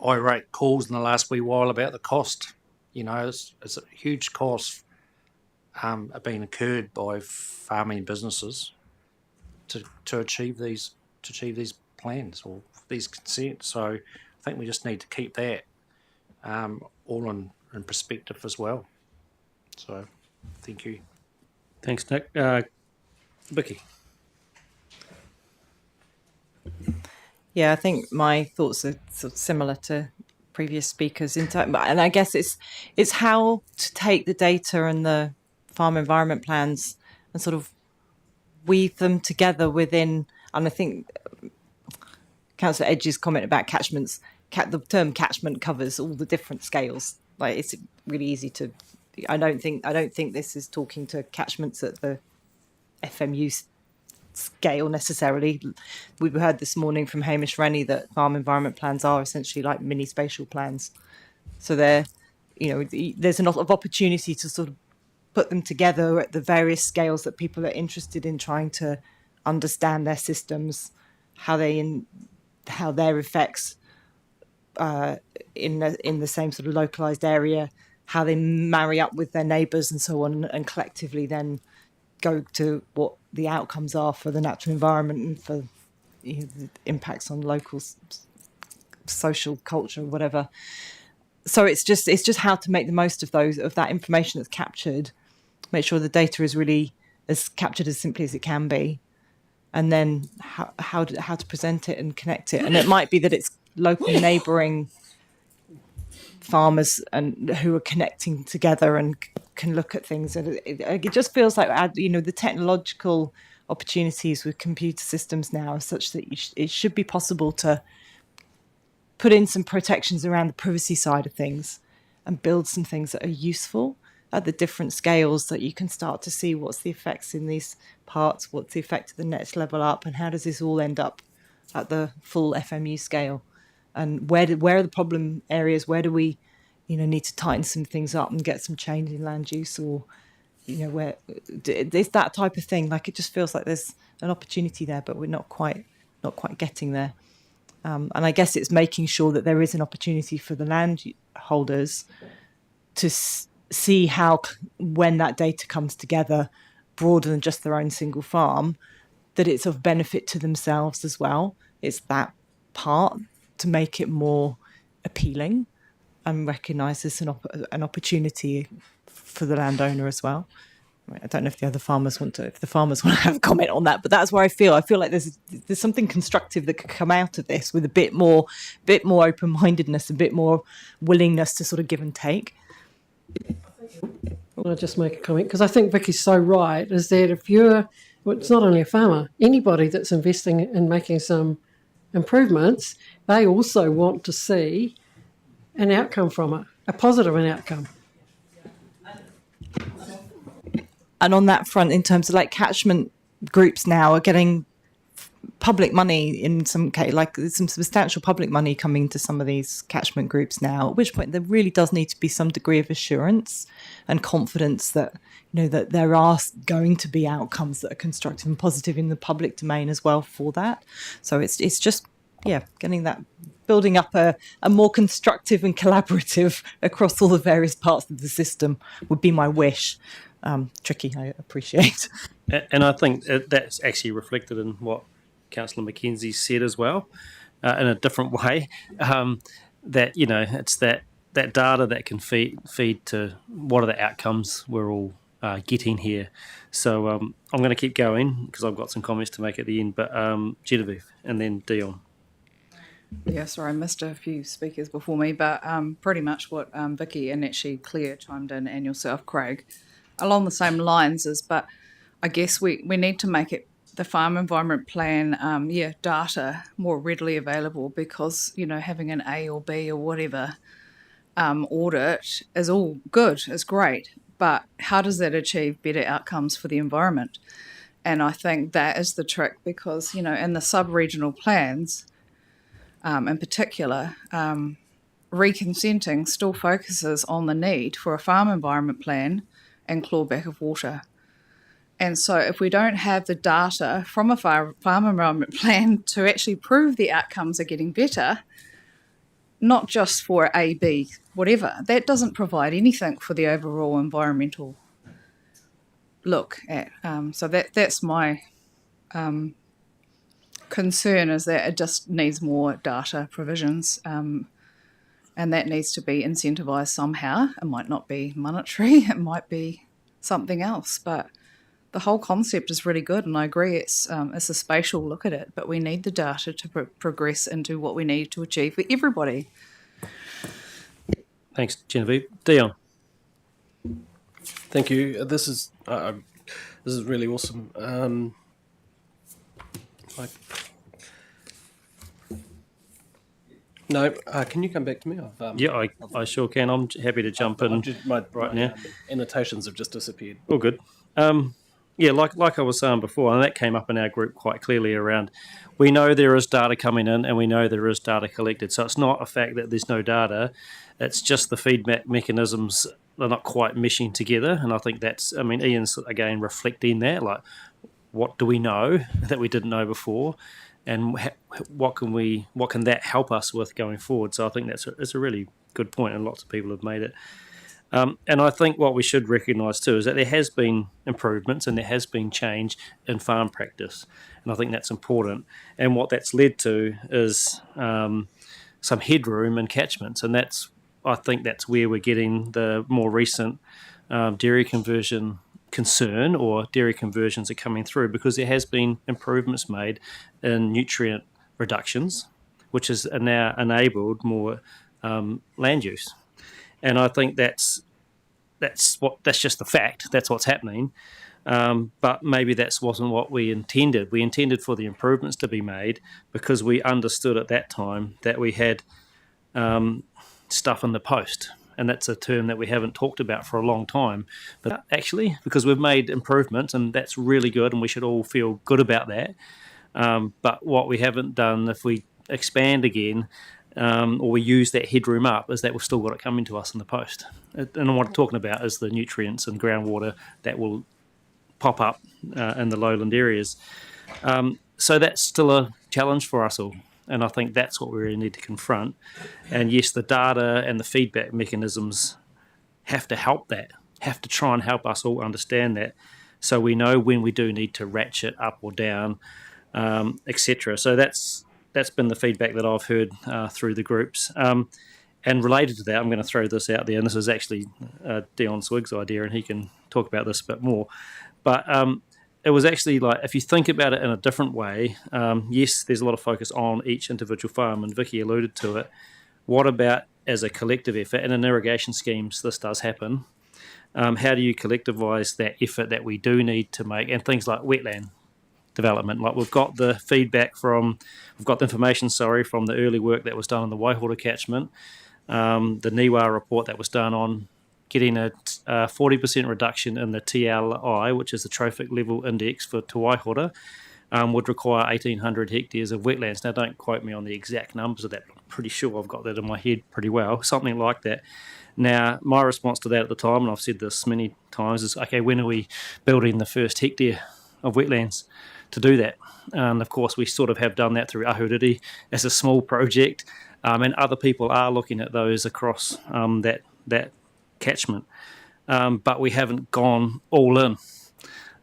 irate calls in the last wee while about the cost. It's a huge cost being incurred by farming businesses to achieve these plans or these consents. So I think we just need to keep that all in perspective as well. So thank you.
Thanks, Nick. Vicky.
Yeah, I think my thoughts are sort of similar to previous speakers and I guess it's how to take the data and the farm environment plans and sort of weave them together within. And I think Councillor Edge's comment about catchments, the term catchment covers all the different scales. Like, it's really easy to. I don't think this is talking to catchments at the FMU scale necessarily. We heard this morning from Hamish Rennie that farm environment plans are essentially like mini spatial plans. So there's a lot of opportunity to sort of put them together at the various scales that people are interested in trying to understand their systems, how their effects in the same sort of localized area, how they marry up with their neighbours and so on, and collectively then go to what the outcomes are for the natural environment and for the impacts on local social culture, whatever. So it's just how to make the most of that information that's captured, make sure the data is really as captured as simply as it can be, and then how to present it and connect it. And it might be that it's local neighbouring farmers and who are connecting together and can look at things. And it just feels like the technological opportunities with computer systems now are such that it should be possible to put in some protections around the privacy side of things and build some things that are useful at the different scales, that you can start to see what's the effects in these parts, what's the effect of the next level up, and how does this all end up at the full FMU scale, and where are the problem areas, where do we need to tighten some things up and get some change in land use, or where it's that type of thing. Like, it just feels like there's an opportunity there, but we're not quite getting there. And I guess it's making sure that there is an opportunity for the land stakeholders to see how, when that data comes together, broader than just their own single farm, that it's of benefit to themselves as well. It's that part to make it more appealing and recognise as an opportunity for the landowner as well. I don't know if the farmers want to have a comment on that, but that's where I feel like there's something constructive that could come out of this, with a bit more open-mindedness, a bit more willingness to sort of give and take.
I'll just make a comment, because I think Vicky's so right, is that if it's not only a farmer, anybody that's investing in making some improvements, they also want to see an outcome from it, a positive outcome.
And on that front, in terms of like catchment groups now are getting public money in some case, like there's some substantial public money coming to some of these catchment groups now, at which point there really does need to be some degree of assurance and confidence that, that there are going to be outcomes that are constructive and positive in the public domain as well for that. So it's just, getting that, building up a more constructive and collaborative across all the various parts of the system would be my wish. Tricky, I appreciate.
And I think that's actually reflected in what Councillor McKenzie said as well, in a different way, that, it's that data that can feed to what are the outcomes we're all getting here. So I'm going to keep going because I've got some comments to make at the end, but Genevieve and then Dion.
Yeah, sorry, I missed a few speakers before me, but pretty much what Vicky and actually Claire chimed in, and yourself, Craig, along the same lines is, but I guess we need to make it, the farm environment plan, data more readily available, because, having an A or B or whatever audit is all good, is great, but how does that achieve better outcomes for the environment? And I think that is the trick, because, in the sub-regional plans, in particular, reconsenting still focuses on the need for a farm environment plan and clawback of water. And so if we don't have the data from a farm environment plan to actually prove the outcomes are getting better, not just for A, B, whatever, that doesn't provide anything for the overall environmental look at. So that's my concern, is that it just needs more data provisions, and that needs to be incentivised somehow. It might not be monetary, it might be something else, but the whole concept is really good, and I agree it's a spatial look at it, but we need the data to progress into what we need to achieve for everybody.
Thanks, Genevieve. Dion.
Thank you. This is really awesome. Can you come back to me?
I sure can. I'm happy to jump in right now.
Annotations have just disappeared.
All good. Like I was saying before, and that came up in our group quite clearly around, we know there is data coming in and we know there is data collected. So it's not a fact that there's no data. It's just the feedback mechanisms are not quite meshing together. And I think that's, Ian's again reflecting that, like, what do we know that we didn't know before? And what can that help us with going forward? So I think it's a really good point, and lots of people have made it. And I think what we should recognise too is that there has been improvements and there has been change in farm practice, and I think that's important. And what that's led to is some headroom in catchments, and I think that's where we're getting the more recent dairy conversion concern, or dairy conversions are coming through, because there has been improvements made in nutrient reductions, which has now enabled more land use. And I think that's just the fact. That's what's happening. But maybe that wasn't what we intended. We intended for the improvements to be made because we understood at that time that we had stuff in the post. And that's a term that we haven't talked about for a long time. But actually, because we've made improvements, and that's really good, and we should all feel good about that. But what we haven't done, if we expand again, or we use that headroom up, is that we've still got it coming to us in the post. And what I'm talking about is the nutrients and groundwater that will pop up in the lowland areas. So that's still a challenge for us all. And I think that's what we really need to confront. And yes, the data and the feedback mechanisms have to help that, have to try and help us all understand that, so we know when we do need to ratchet up or down, etc. So that's been the feedback that I've heard through the groups. And related to that, I'm going to throw this out there, and this is actually Dion Swig's idea, and he can talk about this a bit more. But it was actually like, if you think about it in a different way, yes, there's a lot of focus on each individual farm, and Vicky alluded to it. What about as a collective effort? And in irrigation schemes, this does happen. How do you collectivise that effort that we do need to make? And things like wetland development, like we've got the information, from the early work that was done on the Waihora catchment, the NIWA report that was done on getting a 40% reduction in the TLI, which is the trophic level index for Te Waihora, would require 1,800 hectares of wetlands. Now, don't quote me on the exact numbers of that, but I'm pretty sure I've got that in my head pretty well, something like that. Now, my response to that at the time, and I've said this many times, is, okay, when are we building the first hectare of wetlands to do that? And of course, we sort of have done that through Ahuriri as a small project, and other people are looking at those across that catchment. But we haven't gone all in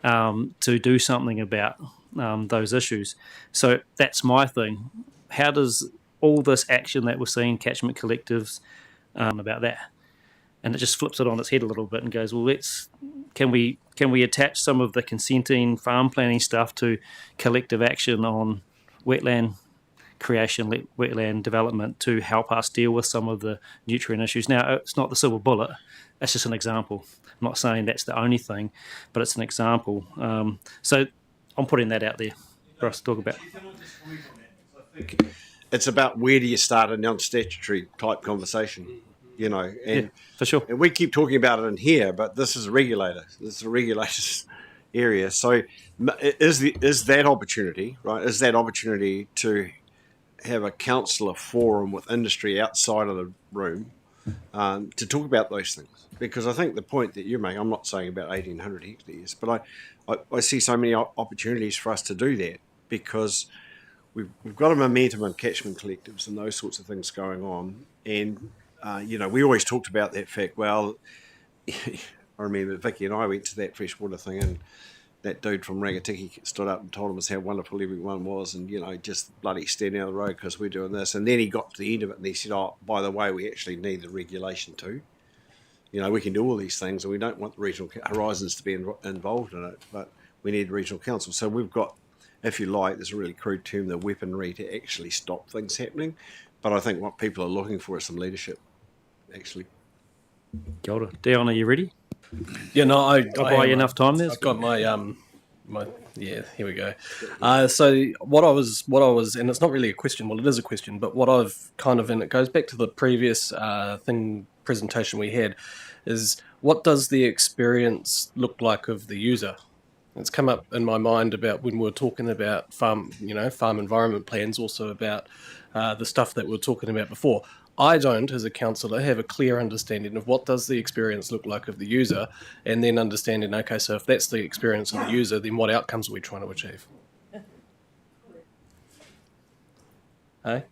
to do something about those issues. So that's my thing. How does all this action that we're seeing, catchment collectives, about that? And it just flips it on its head a little bit and goes, well, can we attach some of the consenting farm planning stuff to collective action on wetland creation, wetland development, to help us deal with some of the nutrient issues? Now, it's not the silver bullet. That's just an example. I'm not saying that's the only thing, but it's an example. So I'm putting that out there for us to talk about.
It's about where do you start a non-statutory type conversation, and
yeah, for sure.
And we keep talking about it in here, but this is a regulator. This is a regulator's area. So is that opportunity, right? Is that opportunity to have a councillor forum with industry outside of the room to talk about those things? Because I think the point that you're making, I'm not saying about 1,800 hectares, but I see so many opportunities for us to do that, because we've got a momentum in catchment collectives and those sorts of things going on. And, we always talked about that fact. Well, I remember Vicky and I went to that freshwater thing, and that dude from Rangatiki stood up and told us how wonderful everyone was, and, just bloody standing out of the road because we're doing this. And then he got to the end of it and he said, oh, by the way, we actually need the regulation too. We can do all these things, and we don't want the regional horizons to be involved in it, but we need regional council. So we've got, if you like, there's a really crude term, the weaponry to actually stop things happening. But I think what people are looking for is some leadership, actually.
Kia ora. Dion, are you ready?
Yeah, no, I
buy you enough time there.
I've got my yeah, here we go. So what I was, and it's not really a question. Well, it is a question, but what I've kind of, and it goes back to the previous presentation we had, is what does the experience look like of the user? It's come up in my mind about when we were talking about farm environment plans, also about the stuff that we were talking about before. I don't, as a councillor, have a clear understanding of what does the experience look like of the user, and then understanding, okay, so if that's the experience of the user, then what outcomes are we trying to achieve? Hey?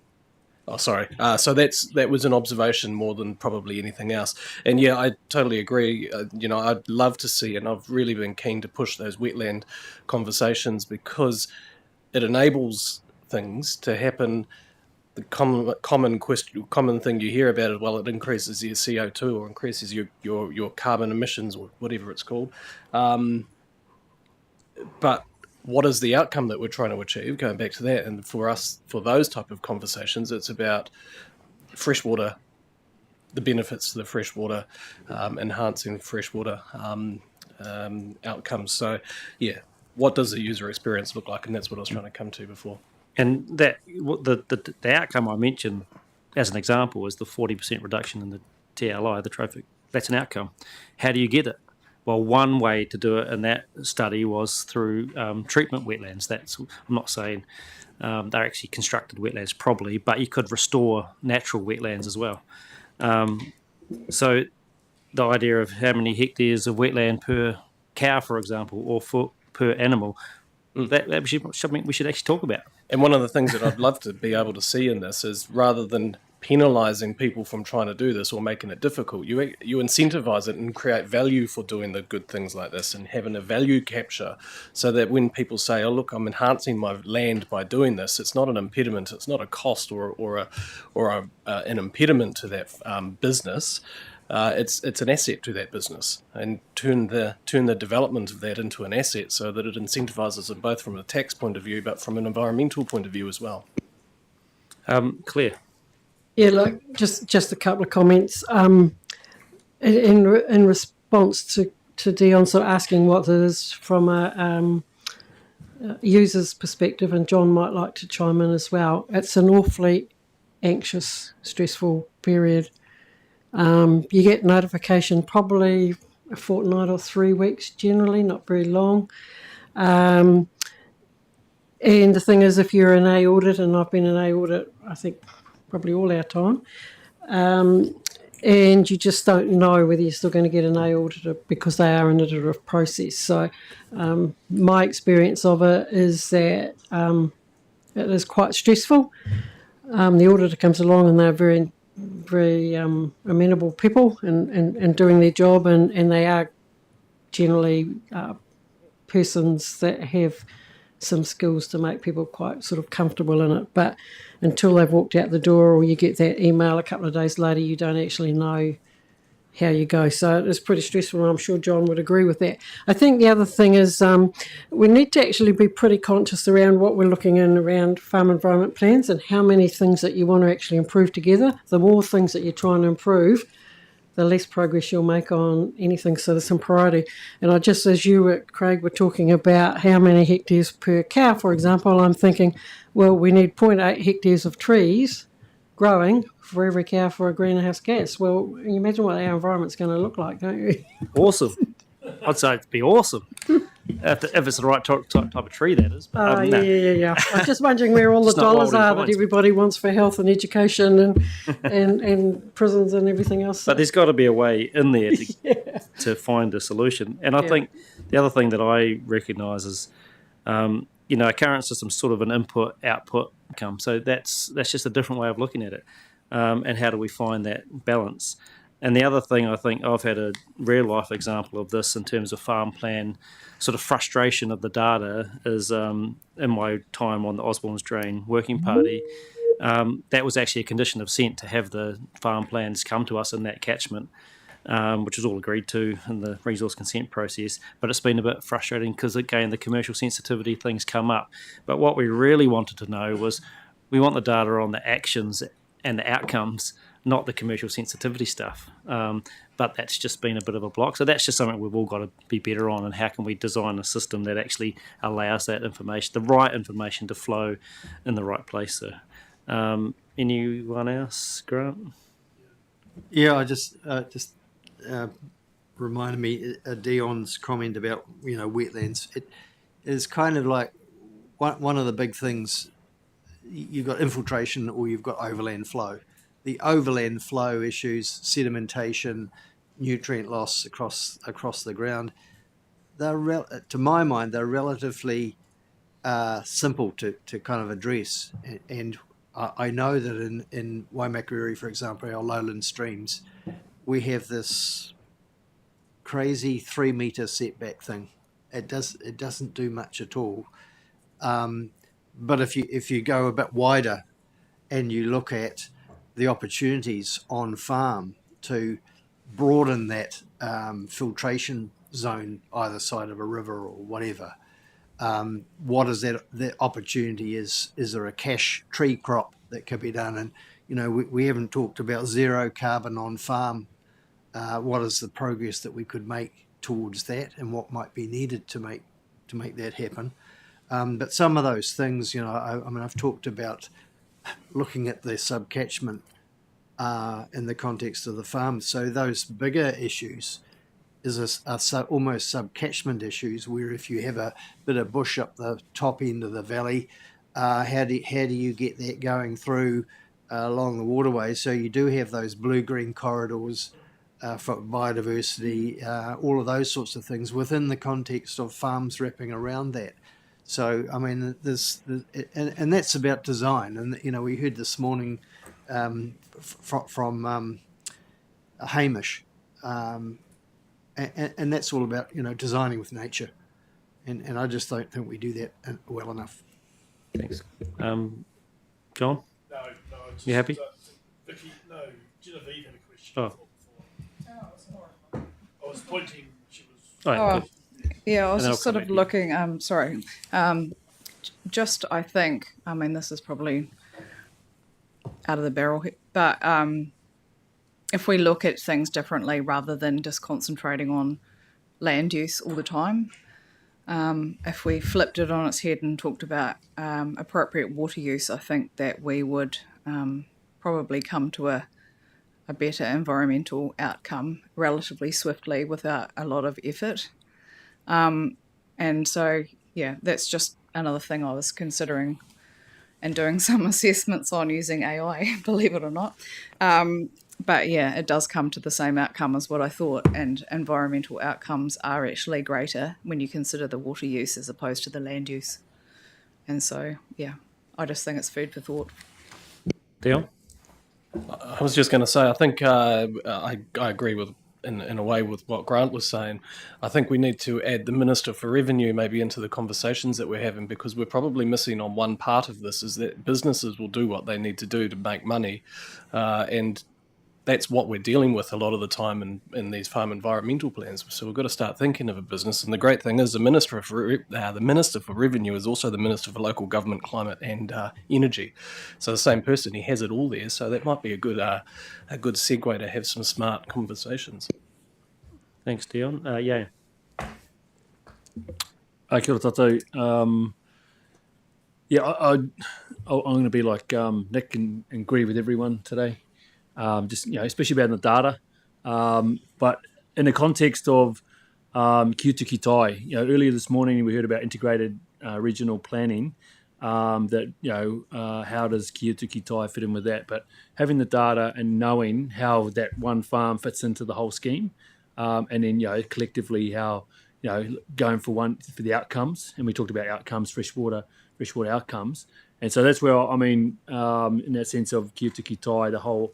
Oh, sorry. So that was an observation more than probably anything else. And yeah, I totally agree. I'd love to see, and I've really been keen to push those wetland conversations, because it enables things to happen. The common thing you hear about it, well, it increases your CO2 or increases your carbon emissions or whatever it's called. But what is the outcome that we're trying to achieve? Going back to that, and for us, for those type of conversations, it's about freshwater, the benefits to the freshwater, enhancing freshwater outcomes. So, yeah, what does the user experience look like? And that's what I was trying to come to before.
And that the outcome I mentioned as an example is the 40% reduction in the TLI, the trophic. That's an outcome. How do you get it? Well, one way to do it in that study was through treatment wetlands. I'm not saying they're actually constructed wetlands probably, but you could restore natural wetlands as well. So the idea of how many hectares of wetland per cow, for example, or per animal, that something we should actually talk about.
And one of the things that I'd love to be able to see in this is, rather than penalising people from trying to do this or making it difficult, you incentivise it and create value for doing the good things like this, and having a value capture, so that when people say, "Oh, look, I'm enhancing my land by doing this," it's not an impediment, it's not a cost or an impediment to that business. It's an asset to that business, and turn the development of that into an asset, so that it incentivises them both from a tax point of view, but from an environmental point of view as well.
Claire.
Yeah, like just a couple of comments. In response to Dion sort of asking what it is from a user's perspective, and John might like to chime in as well. It's an awfully anxious, stressful period. You get notification probably a fortnight or 3 weeks, generally, not very long. And the thing is, if you're in A audit, and I've been in A audit, I think probably all our time, and you just don't know whether you're still going to get an A auditor, because they are an iterative process. So my experience of it is that it is quite stressful. The auditor comes along and they're very, very amenable people and doing their job, and they are generally persons that have some skills to make people quite sort of comfortable in it. But until they've walked out the door, or you get that email a couple of days later, you don't actually know how you go. So it's pretty stressful, and I'm sure John would agree with that. I think the other thing is we need to actually be pretty conscious around what we're looking in around farm environment plans, and how many things that you want to actually improve together. The more things that you're trying to improve, the less progress you'll make on anything. So there's some priority. And I just, as you, Craig, were talking about how many hectares per cow, for example, I'm thinking, well, we need 0.8 hectares of trees growing for every cow for a greenhouse gas. Well, you imagine what our environment's going to look like, don't you?
Awesome. I'd say it'd be awesome. If it's the right type of tree, that is. But, no.
Yeah. I'm just wondering where all the
It's not
dollars
wild
are
in
that
fines.
everybody wants for health and education and prisons and everything else.
But there's got to be a way in there to find a solution. And I think the other thing that I recognise is, our current system's sort of an input-output income. So that's just a different way of looking at it. And how do we find that balance? And the other thing, I think I've had a real-life example of this in terms of farm plan sort of frustration of the data is in my time on the Osborne's Drain Working Party. That was actually a condition of consent to have the farm plans come to us in that catchment, which was all agreed to in the resource consent process. But it's been a bit frustrating because, again, the commercial sensitivity things come up. But what we really wanted to know was, we want the data on the actions and the outcomes, not the commercial sensitivity stuff. But that's just been a bit of a block. So that's just something we've all got to be better on, and how can we design a system that actually allows that information, the right information, to flow in the right place. So, anyone else, Grant?
Yeah, I just reminded me Dion's comment about wetlands. It is kind of like one of the big things. You've got infiltration or you've got overland flow. The overland flow issues, sedimentation, nutrient loss across the ground, to my mind, they're relatively simple to kind of address. And I know that in Waimakariri, for example, our lowland streams, we have this crazy 3 metre setback thing. It doesn't do much at all. But if you go a bit wider and you look at the opportunities on farm to broaden that filtration zone either side of a river or whatever, what is that opportunity? Is there a cash tree crop that could be done? And we haven't talked about zero carbon on farm. What is the progress that we could make towards that, and what might be needed to make that happen? But some of those things, I've talked about looking at the subcatchment in the context of the farm. So those bigger issues are almost subcatchment issues, where if you have a bit of bush up the top end of the valley, how do you get that going through along the waterway? So you do have those blue-green corridors for biodiversity, all of those sorts of things within the context of farms wrapping around that. So, I mean, and that's about design. And, you know, we heard this morning from Hamish, and that's all about, you know, designing with nature. And I just don't think we do that well enough.
Thanks. John?
No,
You happy?
Vicky, no, Genevieve had a question.
Oh.
I was pointing, she was...
Oh, yeah,
Oh,
good.
yeah, I was
And then
just
I'll
sort
come
of
back
looking, sorry, just I think, I mean, this is probably out of the barrel, but if we look at things differently rather than just concentrating on land use all the time, if we flipped it on its head and talked about appropriate water use, I think that we would probably come to a better environmental outcome relatively swiftly without a lot of effort. And so, yeah, that's just another thing I was considering and doing some assessments on using AI, believe it or not. But yeah, it does come to the same outcome as what I thought, and environmental outcomes are actually greater when you consider the water use as opposed to the land use. And so, yeah, I just think it's food for thought.
Dion?
I was just going to say, I think I agree with, in a way, with what Grant was saying. I think we need to add the Minister for Revenue maybe into the conversations that we're having, because we're probably missing on one part of this, is that businesses will do what they need to do to make money, and that's what we're dealing with a lot of the time in these farm environmental plans. So we've got to start thinking of a business. And the great thing is the Minister for Revenue is also the Minister for Local Government, Climate and Energy. So the same person, he has it all there. So that might be a good segue to have some smart conversations.
Thanks, Dion. Yeah. Kia ora tātou. Yeah, I'm going to be like Nick and agree with everyone today. Just, you know, especially about the data, but in the context of Kia Tuki Tai. You know, earlier this morning we heard about integrated regional planning. That, you know, how does Kia Tuki Tai fit in with that? But having the data and knowing how that one farm fits into the whole scheme, and then, you know, collectively how, you know, going for the outcomes, and we talked about outcomes, freshwater outcomes, and so that's where I mean, in that sense of Kia Tuki Tai, the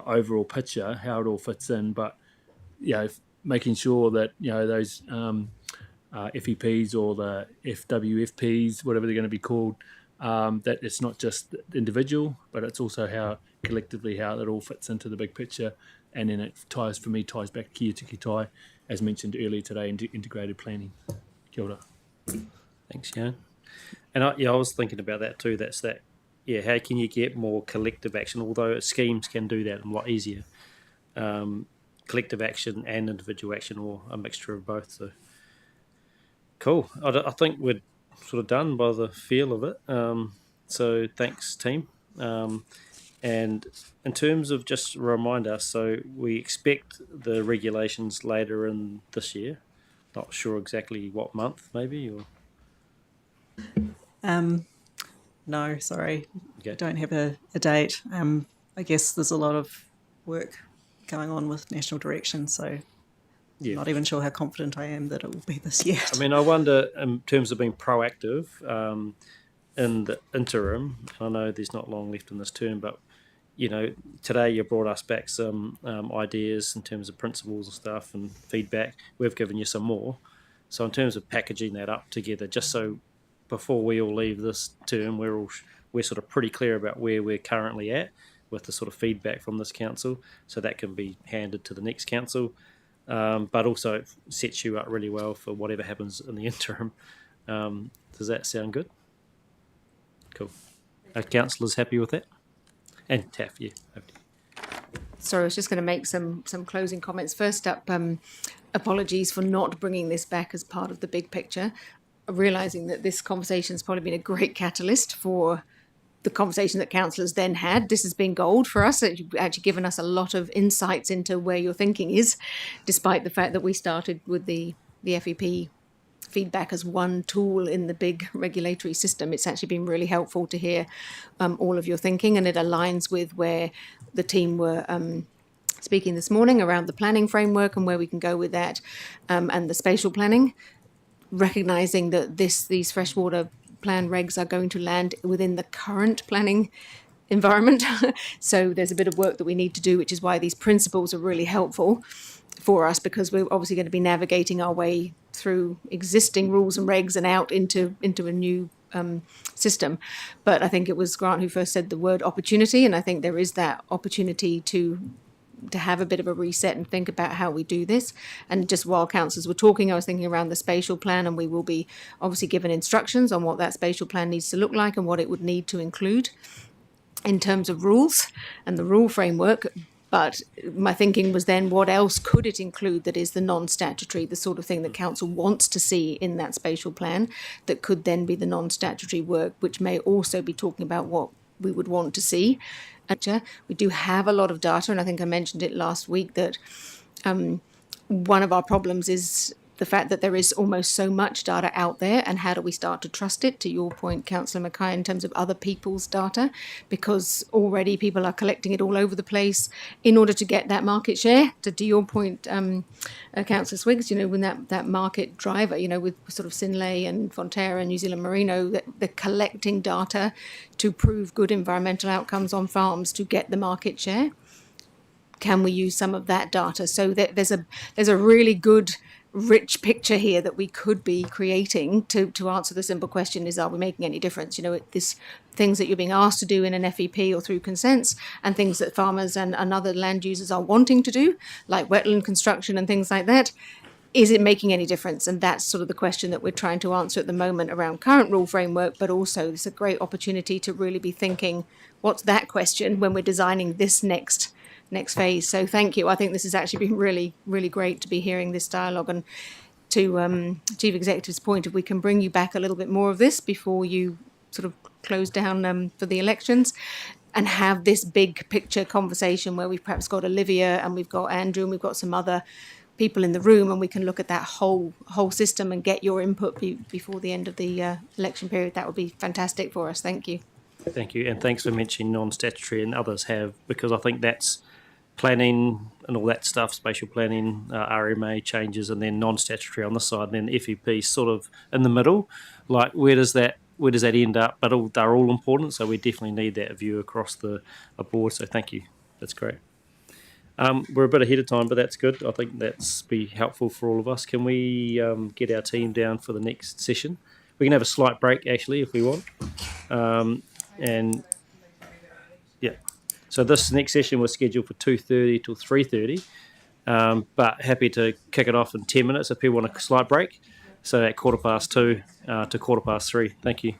overall picture, how it all fits in, but, you know, making sure that, you know, those FEPs or the FWFPs, whatever they're going to be called, that it's not just individual, but it's also how collectively how it all fits into the big picture, and then it ties back to Kia Tuki Tai, as mentioned earlier today, into integrated planning. Kia ora. Thanks, Jan. And I was thinking about that too. That's that. Yeah, how can you get more collective action? Although schemes can do that a lot easier. Collective action and individual action, or a mixture of both. So cool. I think we're sort of done by the feel of it. So thanks, team. And in terms of just a reminder, so we expect the regulations later in this year. Not sure exactly what month, maybe, or.
No, sorry,
Okay.
don't have a date. I guess there's a lot of work going on with national direction, so
Yeah.
not even sure how confident I am that it will be this year.
I mean, I wonder in terms of being proactive in the interim. I know there's not long left in this term, but, you know, today you brought us back some ideas in terms of principles and stuff and feedback. We've given you some more. So in terms of packaging that up together, just so before we all leave this term, we're sort of pretty clear about where we're currently at with the sort of feedback from this council, so that can be handed to the next council. But also it sets you up really well for whatever happens in the interim. Does that sound good? Cool. Are councillors happy with that? And Taff, yeah.
Sorry, I was just going to make some closing comments. First up, apologies for not bringing this back as part of the big picture, realising that this conversation has probably been a great catalyst for the conversation that councillors then had. This has been gold for us. It's actually given us a lot of insights into where your thinking is, despite the fact that we started with the FEP feedback as one tool in the big regulatory system. It's actually been really helpful to hear all of your thinking, and it aligns with where the team were speaking this morning around the planning framework and where we can go with that, and the spatial planning, recognising that these freshwater plan regs are going to land within the current planning environment. So there's a bit of work that we need to do, which is why these principles are really helpful for us, because we're obviously going to be navigating our way through existing rules and regs and out into a new system. But I think it was Grant who first said the word opportunity, and I think there is that opportunity to have a bit of a reset and think about how we do this. And just while councillors were talking, I was thinking around the spatial plan, and we will be obviously given instructions on what that spatial plan needs to look like and what it would need to include in terms of rules and the rule framework. But my thinking was then, what else could it include that is the non-statutory, the sort of thing that council wants to see in that spatial plan, that could then be the non-statutory work, which may also be talking about what we would want to see. We do have a lot of data, and I think I mentioned it last week, that one of our problems is the fact that there is almost so much data out there, and how do we start to trust it, to your point, Councillor Mackay, in terms of other people's data, because already people are collecting it all over the place in order to get that market share. To your point, Councillor Swiggs, when that market driver, with sort of Sinlay and Fonterra and New Zealand Merino, that they're collecting data to prove good environmental outcomes on farms to get the market share. Can we use some of that data? So that there's a really good rich picture here that we could be creating to answer the simple question is, are we making any difference? This things that you're being asked to do in an FEP or through consents, and things that farmers and other land users are wanting to do, like wetland construction and things like that. Is it making any difference? And that's sort of the question that we're trying to answer at the moment around current rule framework, but also it's a great opportunity to really be thinking, what's that question when we're designing this next phase. So thank you. I think this has actually been really, really great to be hearing this dialogue. And to Chief Executive's point, if we can bring you back a little bit more of this before you sort of close down for the elections, and have this big picture conversation where we've perhaps got Olivia and we've got Andrew and we've got some other people in the room, and we can look at that whole system and get your input before the end of the election period, that would be fantastic for us. Thank you.
Thank you, and thanks for mentioning non-statutory, and others have, because I think that's planning and all that stuff, spatial planning, RMA changes, and then non-statutory on the side, and then FEP sort of in the middle. Like, where does that end up? But they're all important, so we definitely need that view across the board. So thank you, that's great. We're a bit ahead of time, but that's good. I think that's be helpful for all of us. Can we get our team down for the next session? We can have a slight break, actually, if we want. And yeah. So this next session was scheduled for 2:30 till 3:30, but happy to kick it off in 10 minutes if people want a slight break. So at 2:15 to 3:15. Thank you.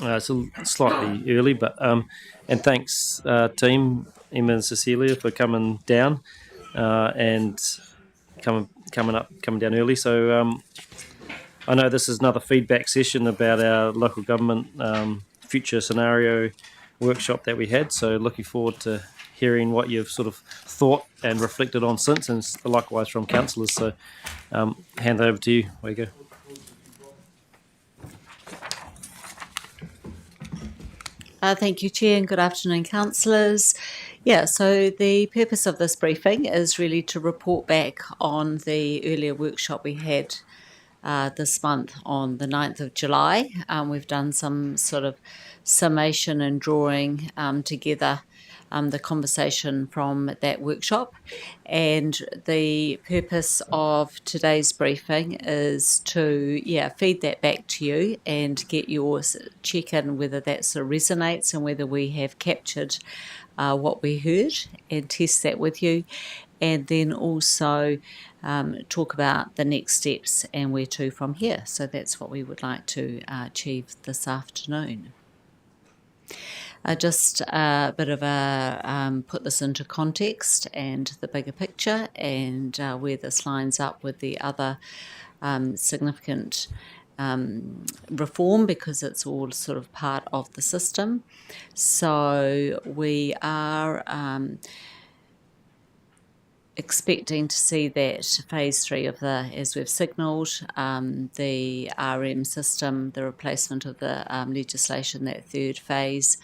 It's slightly early, but and thanks, team Emma and Cecilia, for coming down and coming down early. So I know this is another feedback session about our local government future scenario workshop that we had. So looking forward to hearing what you've sort of thought and reflected on since, and likewise from councillors. So hand over to you. There you go.
Thank you, Chair, and good afternoon, councillors. Yeah, so the purpose of this briefing is really to report back on the earlier workshop we had this month on the 9th of July. We've done some sort of summation and drawing together the conversation from that workshop. And the purpose of today's briefing is to, feed that back to you and get yours, check in whether that sort of resonates and whether we have captured what we heard, and test that with you. And then also talk about the next steps and where to from here. So that's what we would like to achieve this afternoon. Just a bit of a put this into context and the bigger picture, and where this lines up with the other significant reform, because it's all sort of part of the system. So we are expecting to see that phase 3 of the, as we've signalled, the RM system, the replacement of the legislation, that third phase,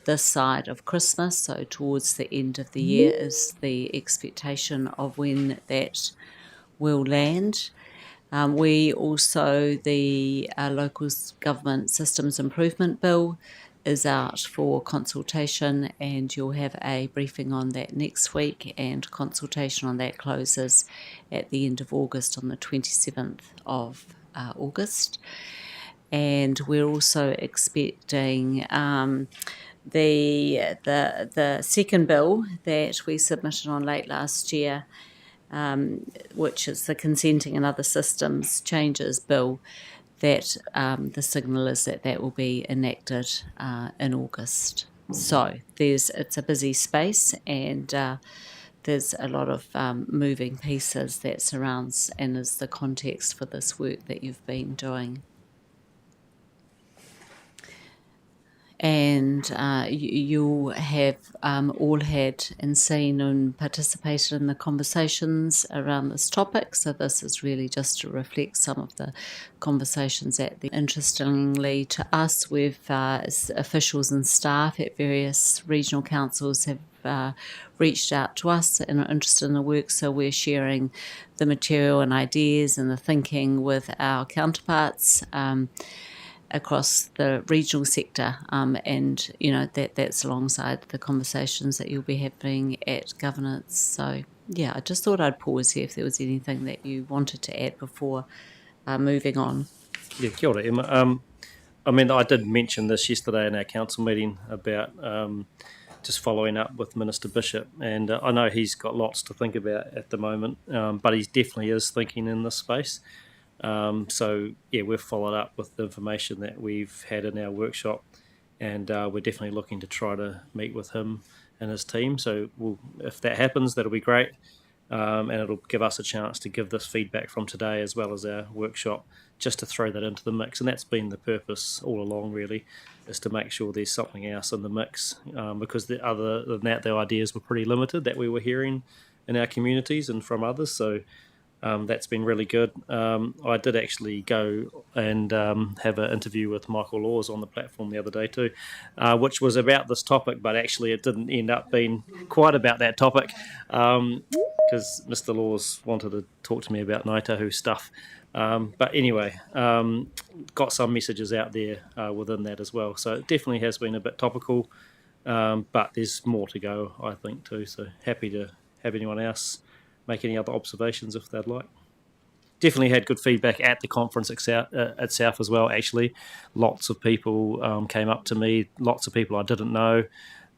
this side of Christmas, so towards the end of the year is the expectation of when that will land. We also, the Local Government Systems Improvement Bill is out for consultation, and you'll have a briefing on that next week, and consultation on that closes at the end of August, on the 27th of August. And we're also expecting the second bill that we submitted on late last year, which is the Consenting and Other Systems Changes Bill, that the signal is that that will be enacted in August. So it's a busy space, and there's a lot of moving pieces that surrounds and is the context for this work that you've been doing. And you have all had and seen and participated in the conversations around this topic. So this is really just to reflect some of the conversations interestingly to us, we've officials and staff at various regional councils have reached out to us and are interested in the work. So we're sharing the material and ideas and the thinking with our counterparts across the regional sector, and that's alongside the conversations that you'll be having at governance. So I just thought I'd pause here if there was anything that you wanted to add before moving on.
Yeah, kia ora, Emma. I mean, I did mention this yesterday in our council meeting about just following up with Minister Bishop, and I know he's got lots to think about at the moment, but he definitely is thinking in this space. We've followed up with the information that we've had in our workshop, and we're definitely looking to try to meet with him and his team. So if that happens, that'll be great, and it'll give us a chance to give this feedback from today as well as our workshop, just to throw that into the mix. And that's been the purpose all along, really, is to make sure there's something else in the mix, because other than that, the ideas were pretty limited that we were hearing in our communities and from others. So that's been really good. I did actually go and have an interview with Michael Laws on the platform the other day too, which was about this topic, but actually it didn't end up being quite about that topic, because Mr. Laws wanted to talk to me about Ngāi Tahu stuff. But anyway, got some messages out there within that as well. So it definitely has been a bit topical, but there's more to go, I think, too. So happy to have anyone else make any other observations if they'd like. Definitely had good feedback at the conference itself as well, actually. Lots of people came up to me, lots of people I didn't know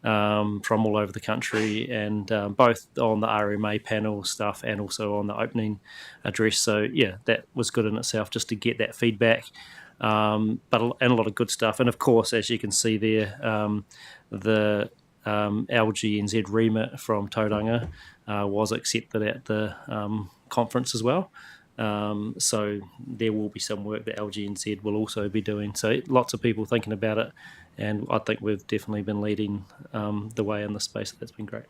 from all over the country, and both on the RMA panel stuff and also on the opening address. So, that was good in itself, just to get that feedback. and a lot of good stuff. And of course, as you can see there, the LGNZ remit from Tauranga was accepted at the conference as well. So there will be some work that LGNZ will also be doing. So lots of people thinking about it, and I think we've definitely been leading the way in this space. That's been great.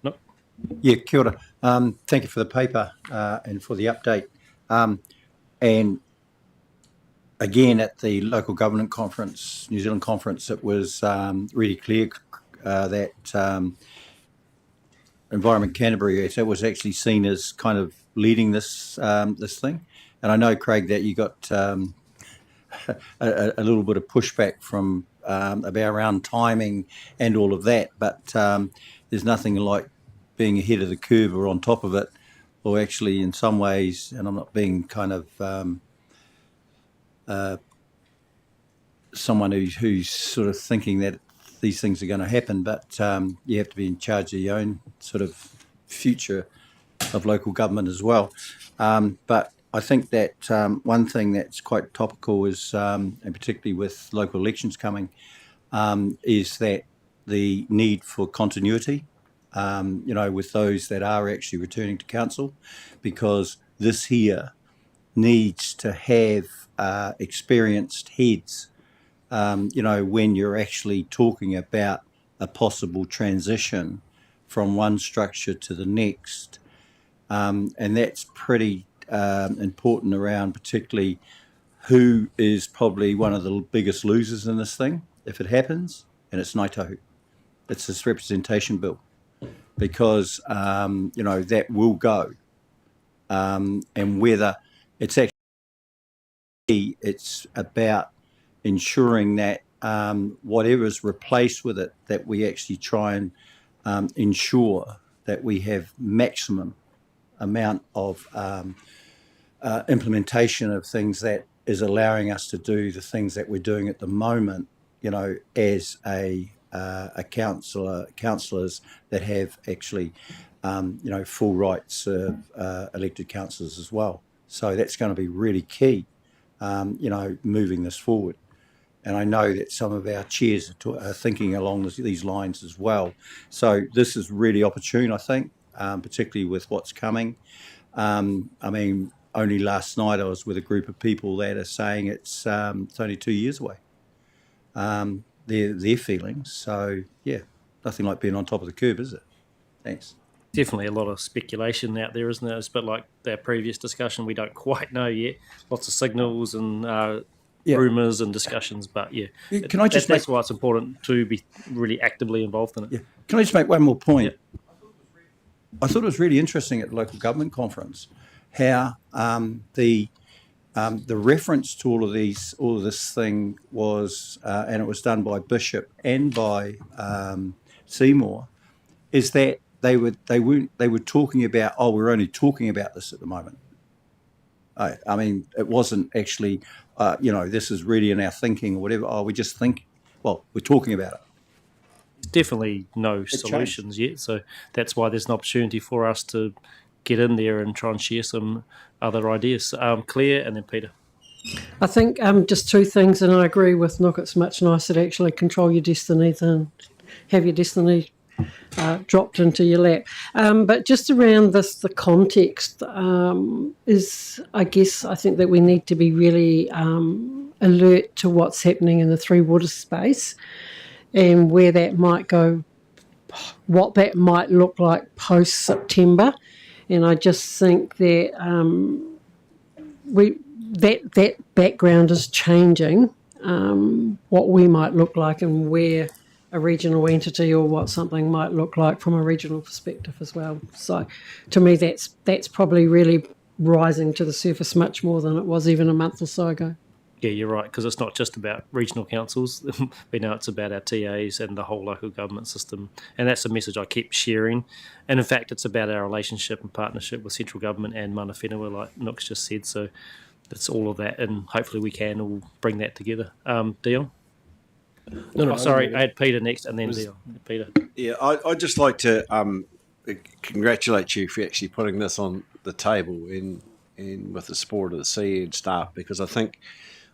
No?
Yeah, kia ora. Thank you for the paper and for the update. And again, at the local government conference, New Zealand conference, it was really clear that Environment Canterbury was actually seen as kind of leading this this thing. And I know, Craig, that you got a little bit of pushback from about around timing and all of that, but there's nothing like being ahead of the curve or on top of it, or actually in some ways, and I'm not being kind of someone who's sort of thinking that these things are going to happen, but you have to be in charge of your own sort of future of local government as well. But I think that one thing that's quite topical is, and particularly with local elections coming, is that the need for continuity, with those that are actually returning to council, because this here needs to have experienced heads, when you're actually talking about a possible transition from one structure to the next. And that's pretty important around particularly who is probably one of the biggest losers in this thing, if it happens, and it's Ngāi Tahu. It's this representation bill, because, that will go. And whether it's about ensuring that whatever's replaced with it, that we actually try and ensure that we have maximum amount of implementation of things that is allowing us to do the things that we're doing at the moment, as a councillors that have actually, full rights of elected councillors as well. So that's going to be really key, moving this forward. And I know that some of our chairs are thinking along these lines as well. So this is really opportune, I think, particularly with what's coming. Only last night I was with a group of people that are saying it's only 2 years away. Their feelings. So, yeah, nothing like being on top of the curve, is it? Thanks.
Definitely a lot of speculation out there, isn't there? It's a bit like our previous discussion. We don't quite know yet. Lots of signals and rumours and discussions, but
Can I just
that's why it's important to be really actively involved in it.
Yeah. Can I just make one more point? Yeah. I thought it was really interesting at the local government conference how the reference to all of this thing was, and it was done by Bishop and by Seymour, is that they were talking about, we're only talking about this at the moment. It wasn't actually, this is really in our thinking or whatever. We just think, we're talking about it.
Definitely no solutions yet, so that's why there's an opportunity for us to get in there and try and share some other ideas. Claire and then Peter.
I think just two things, and I agree with Nook. It's much nicer to actually control your destiny than have your destiny dropped into your lap. But just around this, the context is, I think that we need to be really alert to what's happening in the Three Waters space and where that might go, what that might look like post-September. And I just think that that background is changing, what we might look like and where a regional entity or what something might look like from a regional perspective as well. So to me, that's probably really rising to the surface much more than it was even a month or so ago.
Yeah, you're right, because it's not just about regional councils. We know it's about our TAs and the whole local government system. And that's a message I keep sharing. And in fact, it's about our relationship and partnership with central government and mana whenua, like Nook's just said. So it's all of that, and hopefully we can all bring that together. Dion? Sorry, I had Peter next and then Dion. Peter.
Yeah, I'd just like to congratulate you for actually putting this on the table in with the support of the CED staff, because I think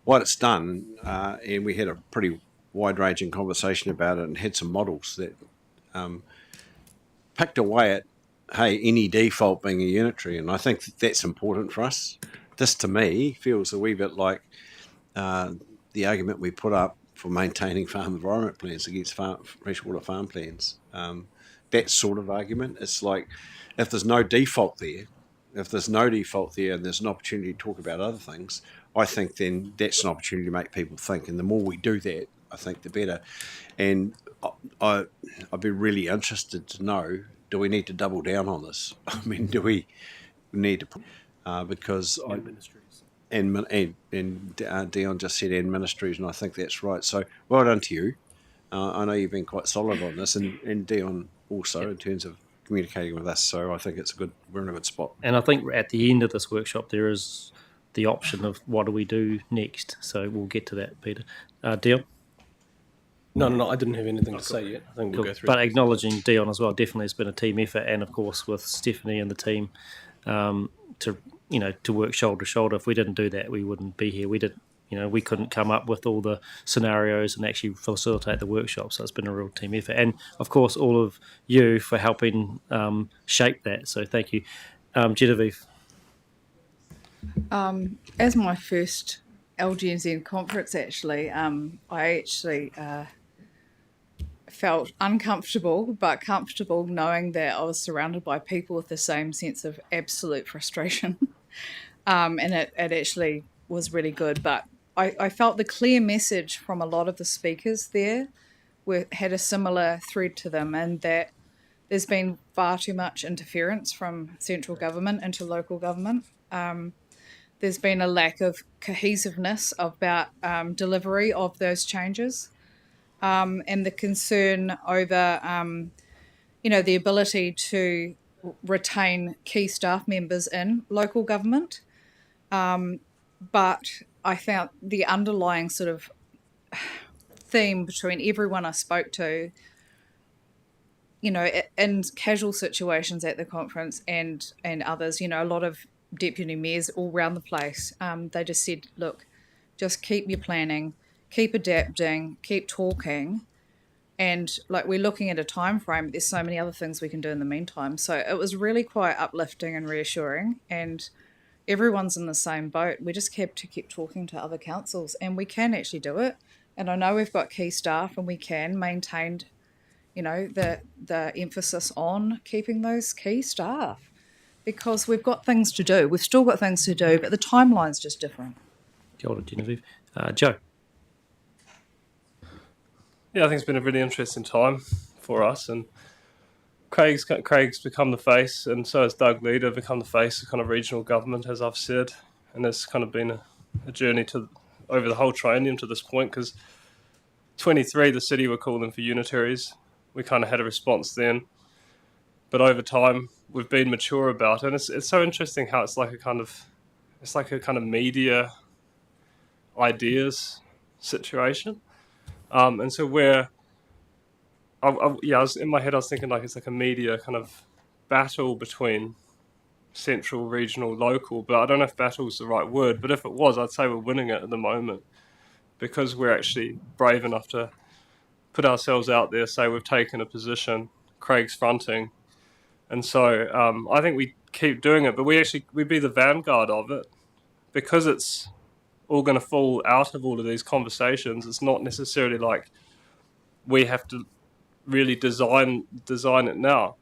what it's done, and we had a pretty wide-ranging conversation about it and had some models that picked away at, hey, any default being a unitary, and I think that's important for us. This, to me, feels a wee bit like the argument we put up for maintaining farm environment plans against freshwater farm plans. That sort of argument, it's like, if there's no default there, and there's an opportunity to talk about other things, I think then that's an opportunity to make people think. And the more we do that, I think the better. And I'd be really interested to know, do we need to double down on this? I mean, do we need to because Dion just said and ministries, and I think that's right. So well done to you. I know you've been quite solid on this, and Dion also in terms of communicating with us. So I think we're in a good spot.
And I think at the end of this workshop, there is the option of what do we do next. So we'll get to that, Peter. Dion?
No, I didn't have anything to say yet. I think we'll go through.
But acknowledging Dion as well, definitely has been a team effort, and of course with Stephanie and the team to work shoulder to shoulder. If we didn't do that, we wouldn't be here. We couldn't come up with all the scenarios and actually facilitate the workshop. So it's been a real team effort, and of course all of you for helping shape that. So thank you, Genevieve.
As my first LGNZ conference, I felt uncomfortable, but comfortable knowing that I was surrounded by people with the same sense of absolute frustration. And it actually was really good. But I felt the clear message from a lot of the speakers there had a similar thread to them, and that there's been far too much interference from central government into local government. There's been a lack of cohesiveness about delivery of those changes. And the concern over, the ability to retain key staff members in local government. But I found the underlying sort of theme between everyone I spoke to, in casual situations at the conference and others, a lot of deputy mayors all around the place, they just said, look, just keep your planning, keep adapting, keep talking, and we're looking at a time frame. There's so many other things we can do in the meantime. So it was really quite uplifting and reassuring, and everyone's in the same boat. We just keep talking to other councils, and we can actually do it. And I know we've got key staff, and we can maintain, the emphasis on keeping those key staff, because we've got things to do. We've still got things to do, but the timeline's just different.
Kia ora, Genevieve. Joe?
Yeah, I think it's been a really interesting time for us, and Craig's become the face, and so has Doug Leader become the face of kind of regional government, as I've said, and it's kind of been a journey over the whole triennium to this point, because 23, the city were calling for unitaries. We kind of had a response then, but over time we've been mature about it. And it's so interesting how it's like a kind of media ideas situation. And so in my head I was thinking it's like a media kind of battle between central, regional, local, but I don't know if battle is the right word, but if it was, I'd say we're winning it at the moment, because we're actually brave enough to put ourselves out there, say we've taken a position, Craig's fronting, and so I think we keep doing it, but we'd be the vanguard of it, because it's all going to fall out of all of these conversations. It's not necessarily like we have to really design it now.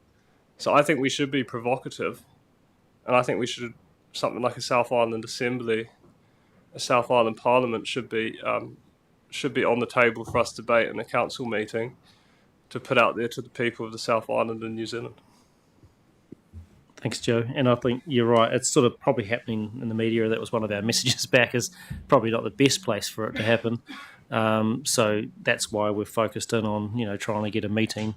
So I think we should be provocative, and I think we should, something like a South Island Assembly, a South Island Parliament should be on the table for us to debate in a council meeting to put out there to the people of the South Island and New Zealand.
Thanks, Joe. And I think you're right. It's sort of probably happening in the media. That was one of our messages back, is probably not the best place for it to happen. So that's why we're focused in on, trying to get a meeting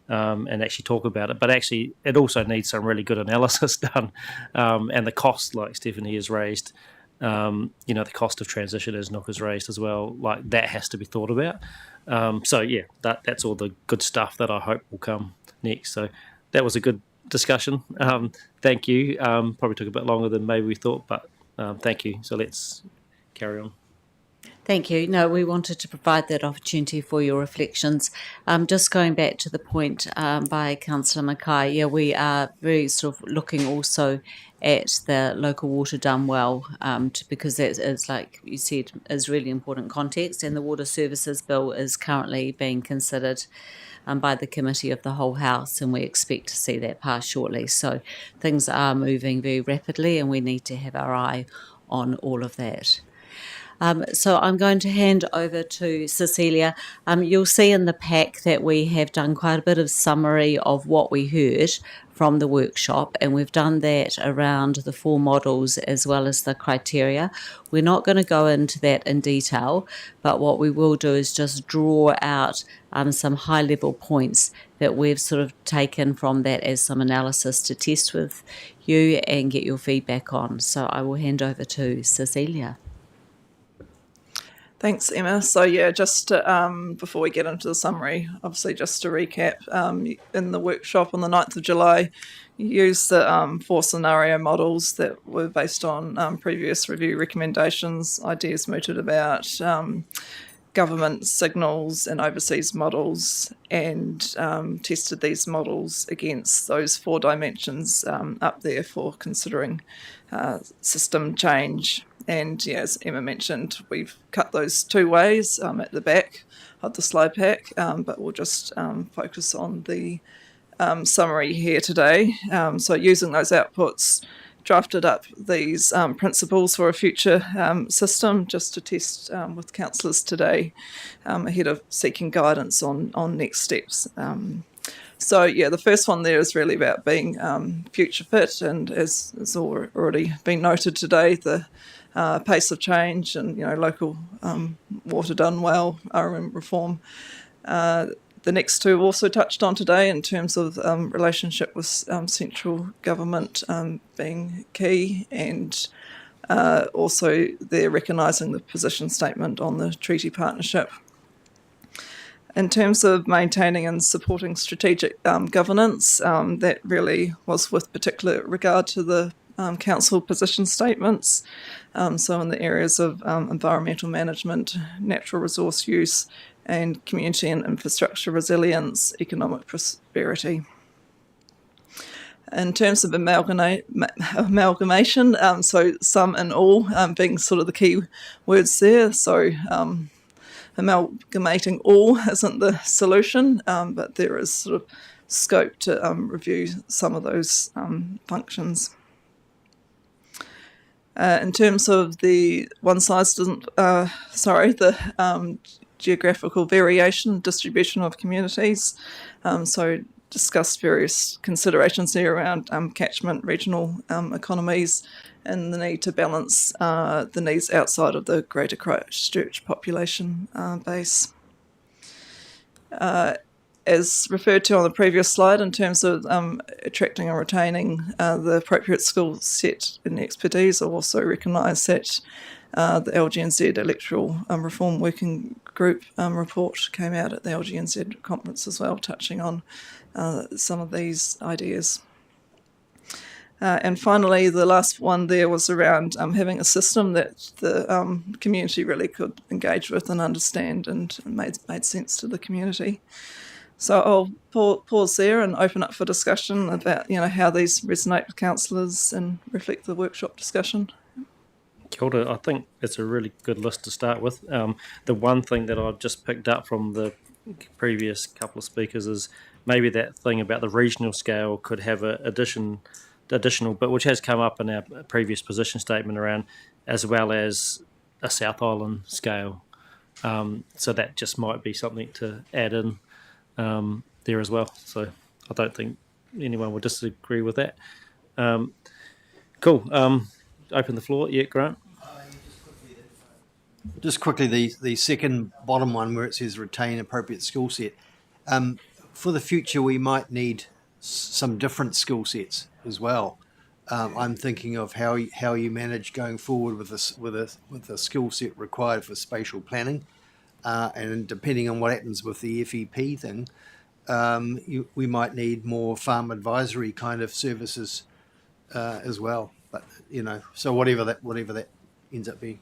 and actually talk about it. But actually, it also needs some really good analysis done. And the cost, like Stephanie has raised, the cost of transition, as Nook has raised as well, that has to be thought about. That's all the good stuff that I hope will come next. So that was a good discussion. Thank you. Probably took a bit longer than maybe we thought, but thank you. So let's carry on.
Thank you. No, we wanted to provide that opportunity for your reflections. Just going back to the point by Councillor Mackay, yeah, we are very sort of looking also at the local water done well, because that is, like you said, is really important context, and the Water Services Bill is currently being considered by the Committee of the Whole House, and we expect to see that pass shortly. So things are moving very rapidly, and we need to have our eye on all of that. So I'm going to hand over to Cecilia. You'll see in the pack that we have done quite a bit of summary of what we heard from the workshop, and we've done that around the 4 models as well as the criteria. We're not going to go into that in detail, but what we will do is just draw out some high-level points that we've sort of taken from that as some analysis to test with you and get your feedback on. So I will hand over to Cecilia.
Thanks, Emma. So yeah, just to, before we get into the summary, obviously just to recap, in the workshop on the 9th of July, you used the 4 scenario models that were based on previous review recommendations, ideas mooted about government signals and overseas models, and tested these models against those 4 dimensions up there for considering system change. And yeah, as Emma mentioned, we've cut those 2 ways at the back of the slide pack, but we'll just focus on the summary here today. So using those outputs, drafted up these principles for a future system just to test with councillors today ahead of seeking guidance on next steps. So yeah, the first one there is really about being future fit, and as has already been noted today, the pace of change and local water done well, RM reform. The next 2 also touched on today in terms of relationship with central government being key, and also they're recognising the position statement on the treaty partnership. In terms of maintaining and supporting strategic governance, that really was with particular regard to the council position statements. So in the areas of environmental management, natural resource use, and community and infrastructure resilience, economic prosperity. In terms of amalgamation, so some and all being sort of the key words there. So amalgamating all isn't the solution, but there is sort of scope to review some of those functions. In terms of the geographical variation distribution of communities, so discuss various considerations there around catchment, regional economies, and the need to balance the needs outside of the Greater Christchurch population base. As referred to on the previous slide, in terms of attracting and retaining the appropriate skill set and expertise, I also recognise that the LGNZ Electoral Reform Working Group report came out at the LGNZ conference as well, touching on some of these ideas. And finally, the last one there was around having a system that the community really could engage with and understand, and made sense to the community. So I'll pause there and open up for discussion about how these resonate with councillors and reflect the workshop discussion.
Kia ora. I think it's a really good list to start with. The one thing that I've just picked up from the previous couple of speakers is maybe that thing about the regional scale could have an additional bit, which has come up in our previous position statement around, as well as a South Island scale. So that just might be something to add in there as well. So I don't think anyone would disagree with that. Cool. Open the floor. Yeah, Grant.
Just quickly, the second bottom one where it says retain appropriate skill set. For the future, we might need some different skill sets as well. I'm thinking of how you manage going forward with the skill set required for spatial planning, and depending on what happens with the FEP thing, we might need more farm advisory kind of services as well. But so whatever that ends up being.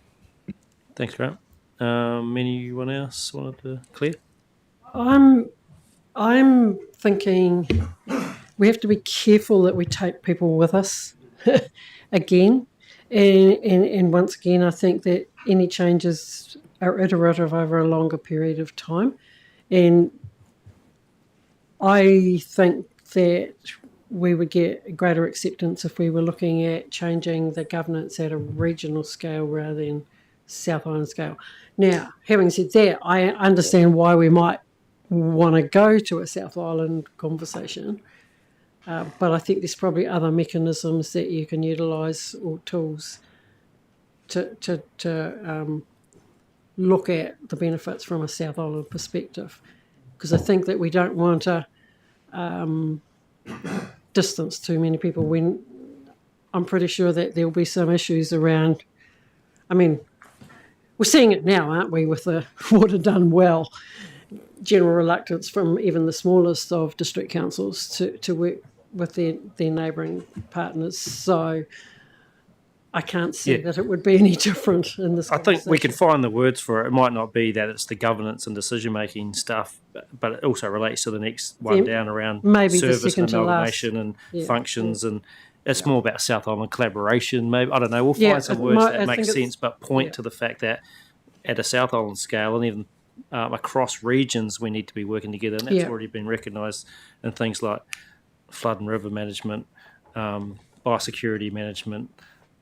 Thanks, Grant. Anyone else wanted to clear?
I'm thinking we have to be careful that we take people with us again. And once again, I think that any changes are iterative over a longer period of time. And I think that we would get greater acceptance if we were looking at changing the governance at a regional scale rather than South Island scale. Now, having said that, I understand why we might want to go to a South Island conversation, but I think there's probably other mechanisms that you can utilise or tools to look at the benefits from a South Island perspective, because I think that we don't want to distance too many people when I'm pretty sure that there'll be some issues around. I mean, we're seeing it now, aren't we, with the water done well, general reluctance from even the smallest of district councils to work with their neighbouring partners. So I can't see that it would be any different in this.
I think we can find the words for it. It might not be that it's the governance and decision-making stuff, but it also relates to the next one down around
maybe
service and amalgamation and functions, and it's more about South Island collaboration. Maybe, I don't know, we'll find some words that make sense, but point to the fact that at a South Island scale and even across regions, we need to be working together, and that's already been recognised in things like flood and river management, biosecurity management.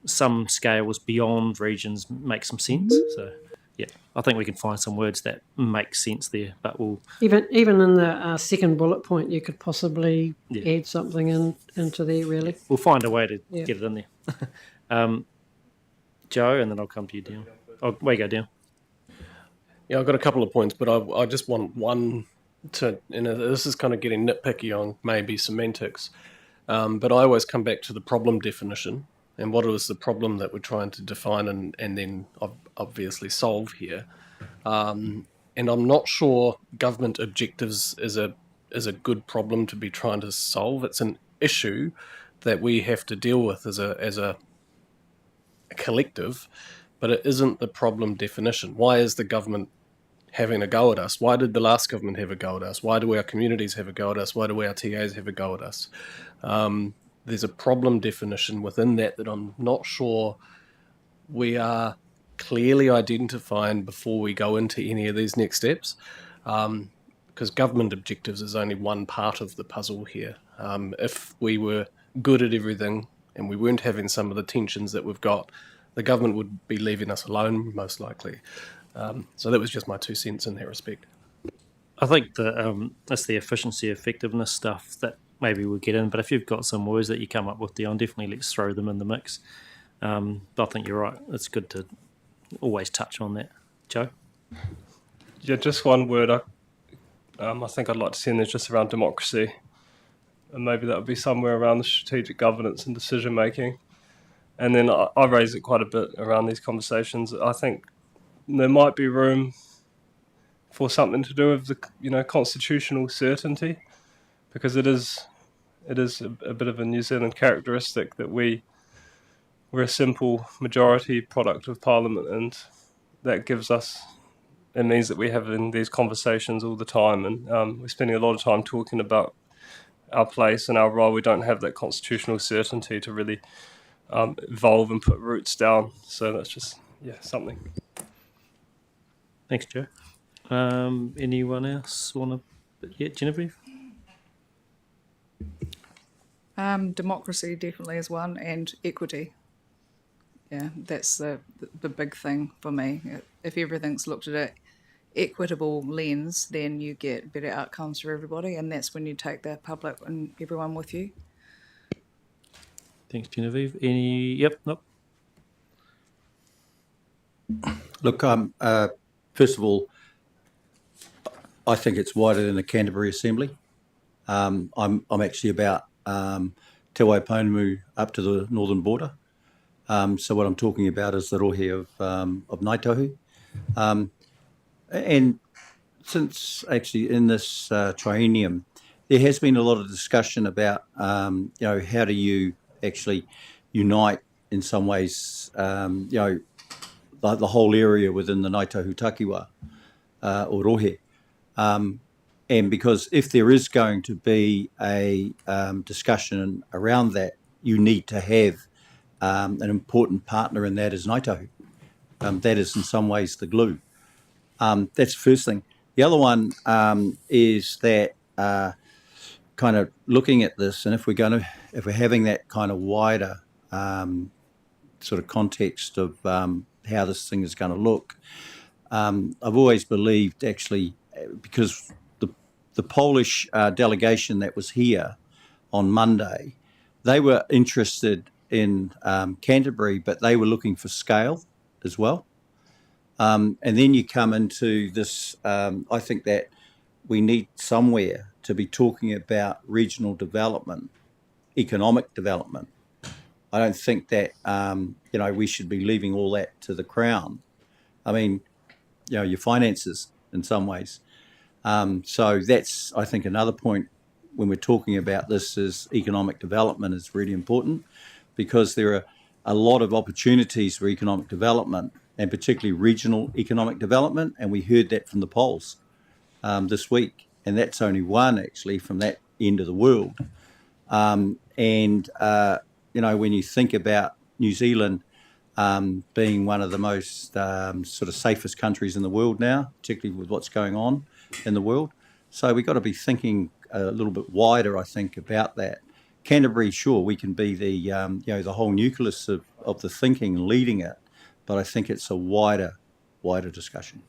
Some scales beyond regions make some sense. So, yeah, I think we can find some words that make sense there. But we'll
even in the second bullet point, you could possibly add something into there. Really,
we'll find a way to get it in there. Joe, and then I'll come to you, Dion. Where you go, Dion?
Yeah, I've got a couple of points, but I just want one to. This is kind of getting nitpicky on maybe semantics, but I always come back to the problem definition. And what is the problem that we're trying to define and then obviously solve here? And I'm not sure government objectives is a good problem to be trying to solve. It's an issue that we have to deal with as a collective, but it isn't the problem definition. Why is the government having a go at us? Why did the last government have a go at us? Why do our communities have a go at us? Why do our TAs have a go at us? There's a problem definition within that I'm not sure we are clearly identifying before we go into any of these next steps, because government objectives is only one part of the puzzle here. If we were good at everything and we weren't having some of the tensions that we've got, the government would be leaving us alone, most likely. So that was just my 2 cents in that respect.
I think that's the efficiency, effectiveness stuff that maybe we'll get in, but if you've got some words that you come up with, Dion, definitely let's throw them in the mix. I think you're right. It's good to always touch on that. Joe?
Yeah, just one word I think I'd like to see in there just around democracy. And maybe that would be somewhere around the strategic governance and decision making. And then I raise it quite a bit around these conversations. I think there might be room for something to do with the constitutional certainty, because it is a bit of a New Zealand characteristic that we're a simple majority product of Parliament, and that it means that we're having these conversations all the time, and we're spending a lot of time talking about our place and our role. We don't have that constitutional certainty to really evolve and put roots down. So that's just something.
Thanks, Joe. Anyone else want to? Yeah, Genevieve?
Democracy definitely is one, and equity. Yeah, that's the big thing for me. If everything's looked at an equitable lens, then you get better outcomes for everybody, and that's when you take the public and everyone with you.
Thanks, Genevieve. Yep, nope.
Look, first of all, I think it's wider than the Canterbury Assembly. I'm actually about Te Waiponamu up to the northern border. So what I'm talking about is the rohe of Ngaitahu. And since actually in this triennium, there has been a lot of discussion about, how do you actually unite in some ways, the the whole area within the Ngaitahu Takiwa or Rohe. And because if there is going to be a discussion around that, you need to have an important partner in that is Ngaitahu. That is in some ways the glue. That's the first thing. The other one is that kind of looking at this, and if we're having that kind of wider sort of context of how this thing is going to look, I've always believed actually, because the Polish delegation that was here on Monday, they were interested in Canterbury, but they were looking for scale as well. And then you come into this, I think that we need somewhere to be talking about regional development, economic development. I don't think that, we should be leaving all that to the Crown. I mean, your finances in some ways. So that's, I think, another point when we're talking about this is economic development is really important, because there are a lot of opportunities for economic development, and particularly regional economic development. And we heard that from the polls this week. And that's only one, actually, from that end of the world. When you think about New Zealand being one of the most sort of safest countries in the world now, particularly with what's going on in the world. So we've got to be thinking a little bit wider, I think, about that. Canterbury, sure, we can be the whole nucleus of the thinking and leading it, but I think it's a wider discussion.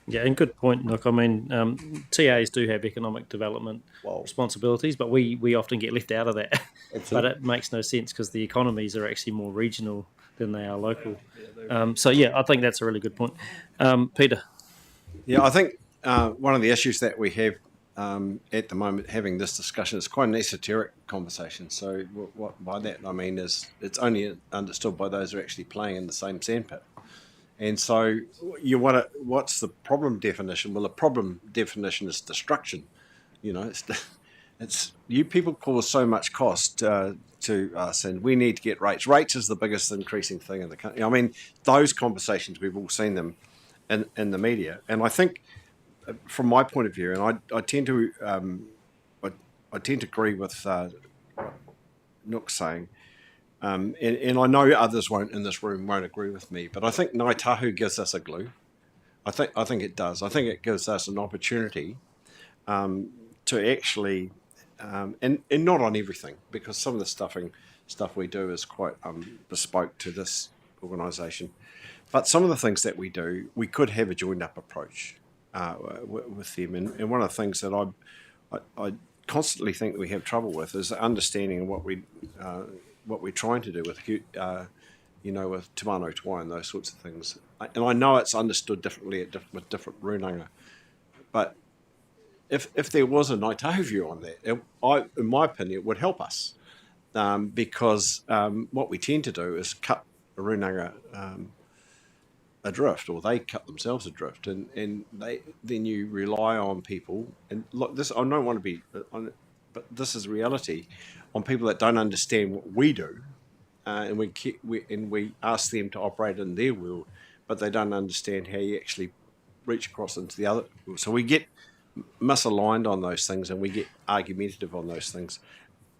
Yeah, and good point. Look, I mean, TAs do have economic development responsibilities, but we often get left out of that. But it makes no sense because the economies are actually more regional than they are local. I think that's a really good point. Peter?
Yeah, I think one of the issues that we have at the moment having this discussion is quite an esoteric conversation. So what by that I mean is it's only understood by those who are actually playing in the same sandpit. And so what's the problem definition? Well, the problem definition is destruction. It's you people cause so much cost to us, and we need to get rates. Rates is the biggest increasing thing in the country. I mean, those conversations, we've all seen them in the media. And I think from my point of view, and I tend to agree with what Nook's saying, and I know others in this room won't agree with me, but I think Ngāi Tahu gives us a glue. I think it does. I think it gives us an opportunity to actually, and not on everything, because some of the stuff we do is quite bespoke to this organisation, but some of the things that we do, we could have a joined up approach with them. And one of the things that I constantly think that we have trouble with is understanding what we're trying to do with with Te Mano Toa and those sorts of things. And I know it's understood differently with different runanga, but if there was a Ngāi Tahu view on that, in my opinion, it would help us, because what we tend to do is cut a runanga adrift, or they cut themselves adrift, and then you rely on people. And look, this I don't want to be, but this is reality, on people that don't understand what we do, and we ask them to operate in their world, but they don't understand how you actually reach across into the other. So we get misaligned on those things, and we get argumentative on those things.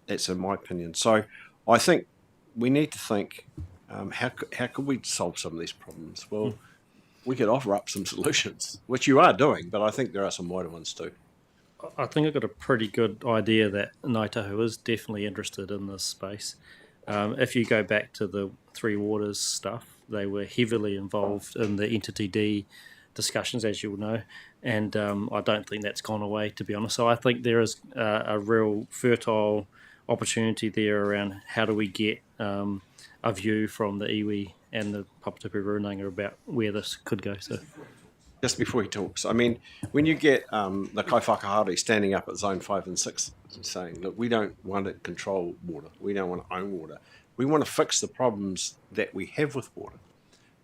That's in my opinion. So I think we need to think, how could we solve some of these problems? Well, we could offer up some solutions, which you are doing, but I think there are some wider ones too.
I think I've got a pretty good idea that Ngāi Tahu is definitely interested in this space. If you go back to the Three Waters stuff, they were heavily involved in the Entity D discussions, as you'll know, and I don't think that's gone away, to be honest. So I think there is a real fertile opportunity there around how do we get a view from the iwi and the Papatupu Runanga about where this could go. So,
just before he talks, I mean, when you get the Kai Whakahaere standing up at Zone 5 and 6 and saying, look, we don't want to control water, we don't want to own water, we want to fix the problems that we have with water,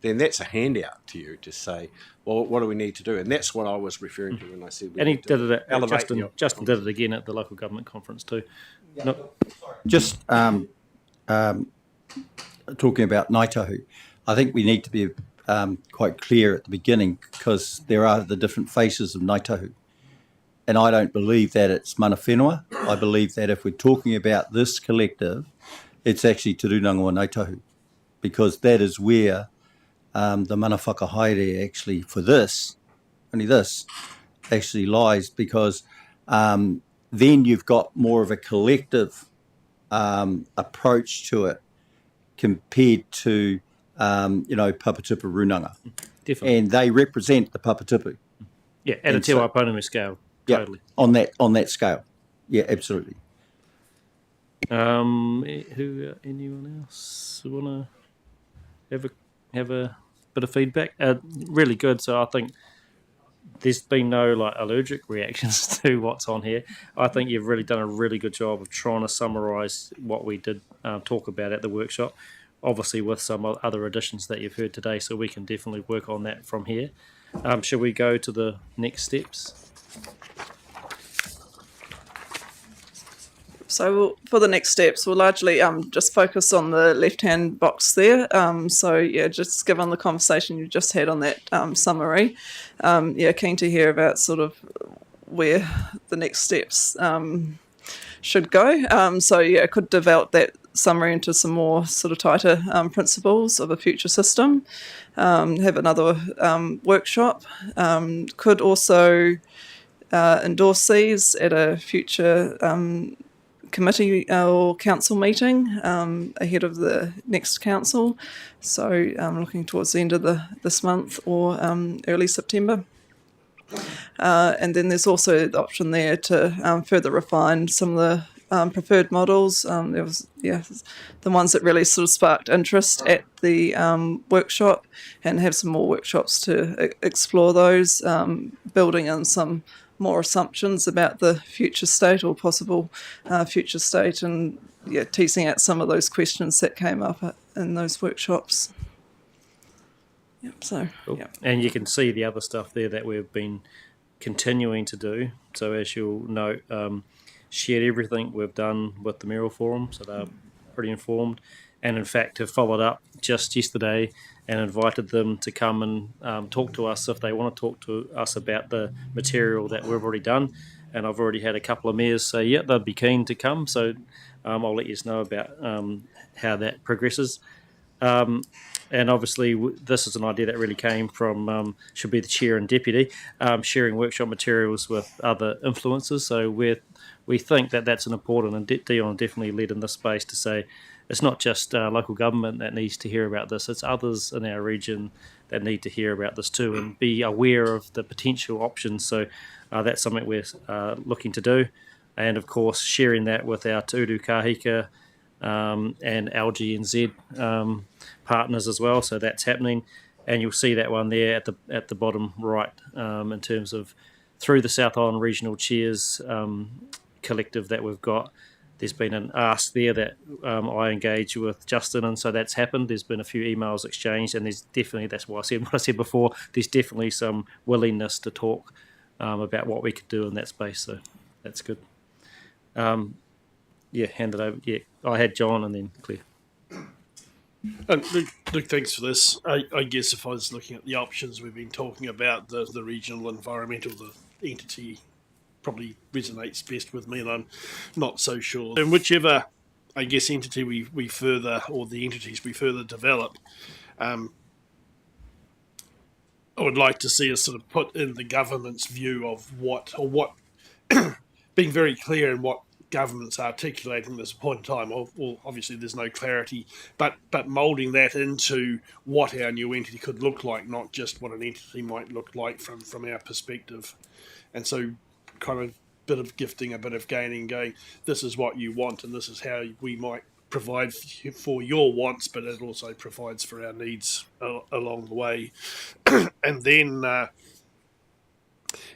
then that's a handout to you to say, well, what do we need to do? And that's what I was referring to when I said...
And he did it, Justin did it again at the local government conference too.
Yeah. No. Just talking about Ngāi Tahu, I think we need to be quite clear at the beginning, because there are the different faces of Ngāi Tahu. And I don't believe that it's mana whenua. I believe that if we're talking about this collective, it's actually Te Runanga o Ngāi Tahu, because that is where the mana whakahaere actually for this, only this, actually lies, because then you've got more of a collective approach to it compared to, Papatupu Runanga.
Definitely.
And they represent the Papatupu.
Yeah, at a Te Waipounumi scale, totally.
Yeah, on that scale. Yeah, absolutely.
Anyone else who want to have a bit of feedback? Really good. So I think there's been no allergic reactions to what's on here. I think you've really done a really good job of trying to summarise what we did talk about at the workshop, obviously with some other additions that you've heard today, so we can definitely work on that from here. Shall we go to the next steps?
So for the next steps, we'll largely just focus on the left-hand box there. Just given the conversation you just had on that summary, keen to hear about sort of where the next steps should go. Could develop that summary into some more sort of tighter principles of a future system. Have another workshop. Could also endorse these at a future committee or council meeting ahead of the next council. So looking towards the end of this month or early September. And then there's also the option there to further refine some of the preferred models. There was the ones that really sort of sparked interest at the workshop, and have some more workshops to explore those, building in some more assumptions about the future state or possible future state, and teasing out some of those questions that came up in those workshops.
Cool. And you can see the other stuff there that we've been continuing to do. So as you'll note, shared everything we've done with the Mayoral Forum, so they're pretty informed, and in fact have followed up just yesterday and invited them to come and talk to us if they want to talk to us about the material that we've already done. And I've already had a couple of mayors say, they'd be keen to come. So I'll let you know about how that progresses. And obviously, this is an idea that really came from, should be the chair and deputy, sharing workshop materials with other influencers. So we think that that's an important, and Dion definitely led in this space to say, it's not just local government that needs to hear about this, it's others in our region that need to hear about this too and be aware of the potential options. So that's something we're looking to do. And of course, sharing that with our Te Uru Kahika and LGNZ partners as well. So that's happening. And you'll see that one there at the bottom right in terms of through the South Island Regional Chairs collective that we've got. There's been an ask there that I engage with Justin, and so that's happened. There's been a few emails exchanged, and there's definitely, that's why I said what I said before, there's definitely some willingness to talk about what we could do in that space, so that's good. Hand it over. Yeah, I had John and then Claire.
Luke, thanks for this. I guess if I was looking at the options we've been talking about, the regional environmental, the entity probably resonates best with me, and I'm not so sure. And whichever, I guess, entity we further, or the entities we further develop, I would like to see us sort of put in the government's view of what being very clear in what government's articulating at this point in time. Well, obviously there's no clarity, but moulding that into what our new entity could look like, not just what an entity might look like from our perspective. And so kind of bit of gifting, a bit of gaining, going, this is what you want and this is how we might provide for your wants, but it also provides for our needs along the way. And then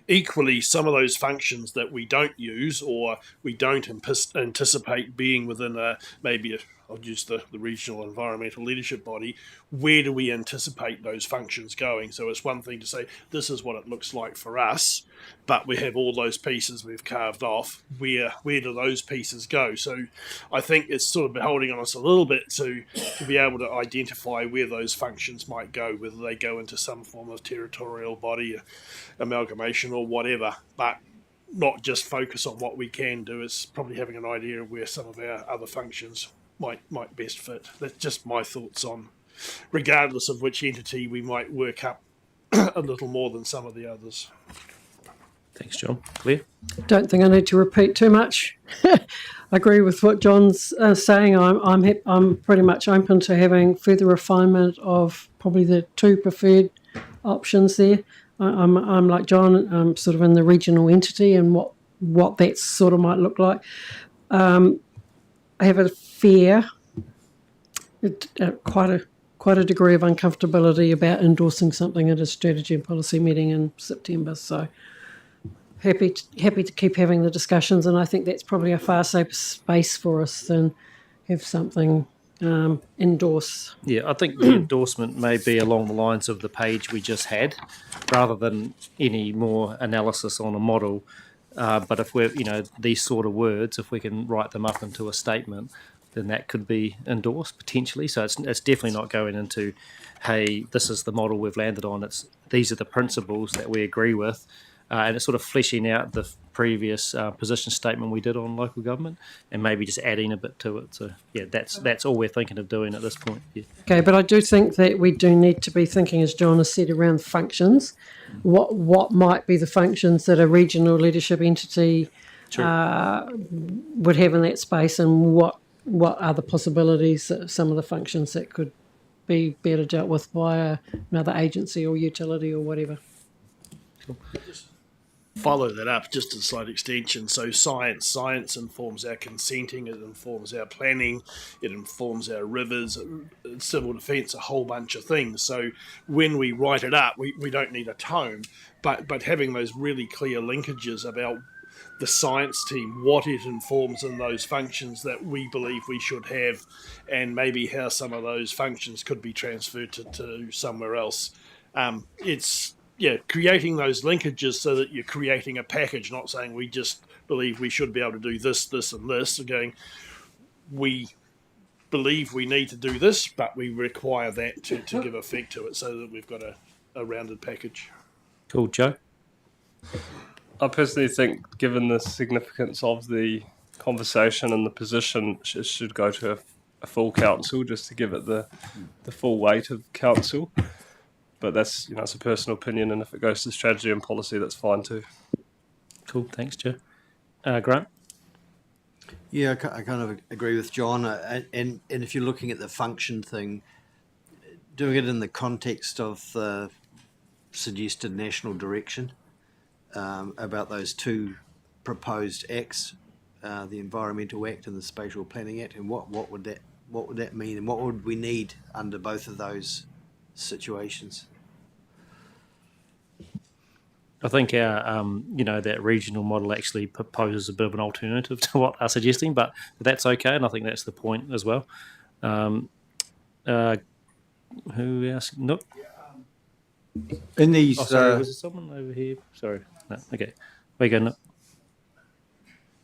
equally, some of those functions that we don't use or we don't anticipate being within maybe I'll use the regional environmental leadership body, where do we anticipate those functions going? So it's one thing to say, this is what it looks like for us, but we have all those pieces we've carved off. Where do those pieces go? So I think it's sort of holding on us a little bit to be able to identify where those functions might go, whether they go into some form of territorial body, amalgamation or whatever, but not just focus on what we can do. Is probably having an idea of where some of our other functions might best fit. That's just my thoughts on, regardless of which entity we might work up a little more than some of the others.
Thanks, John. Claire?
Don't think I need to repeat too much. I agree with what John's saying. I'm pretty much open to having further refinement of probably the two preferred options there. I'm like John. I'm sort of in the regional entity and what that sort of might look like. I have a fear, quite a degree of uncomfortability about endorsing something at a strategy and policy meeting in September. So happy to keep having the discussions, and I think that's probably a far safer space for us than have something endorse.
Yeah, I think the endorsement may be along the lines of the page we just had, rather than any more analysis on a model. But if we're, these sort of words, if we can write them up into a statement, then that could be endorsed potentially. So it's definitely not going into, hey, this is the model we've landed on. These are the principles that we agree with. And it's sort of fleshing out the previous position statement we did on local government, and maybe just adding a bit to it. So yeah, that's all we're thinking of doing at this point. Yeah.
Okay, but I do think that we do need to be thinking, as John has said, around functions. What might be the functions that a regional leadership entity would have in that space, and what are the possibilities, some of the functions that could be better dealt with by another agency or utility or whatever.
Cool.
Follow that up, just a slight extension. So science informs our consenting, it informs our planning, it informs our rivers, civil defence, a whole bunch of things. So when we write it up, we don't need a tome, but having those really clear linkages about the science team, what it informs in those functions that we believe we should have, and maybe how some of those functions could be transferred to somewhere else. Creating those linkages so that you're creating a package, not saying we just believe we should be able to do this, this, and this. Again, we believe we need to do this, but we require that to give effect to it so that we've got a rounded package.
Cool, Joe?
I personally think, given the significance of the conversation and the position, it should go to a full council just to give it the full weight of council. But that's, it's a personal opinion, and if it goes to strategy and policy, that's fine too.
Cool, thanks, Joe. Grant?
Yeah, I kind of agree with John. And if you're looking at the function thing, doing it in the context of the suggested national direction about those two proposed acts, the Environmental Act and the Spatial Planning Act, and what would that mean, and what would we need under both of those situations?
I think our, that regional model actually proposes a bit of an alternative to what they're suggesting, but that's okay, and I think that's the point as well. Who else? Nope.
In these,
was there someone over here? Sorry. No. Okay. Where you go, Nook?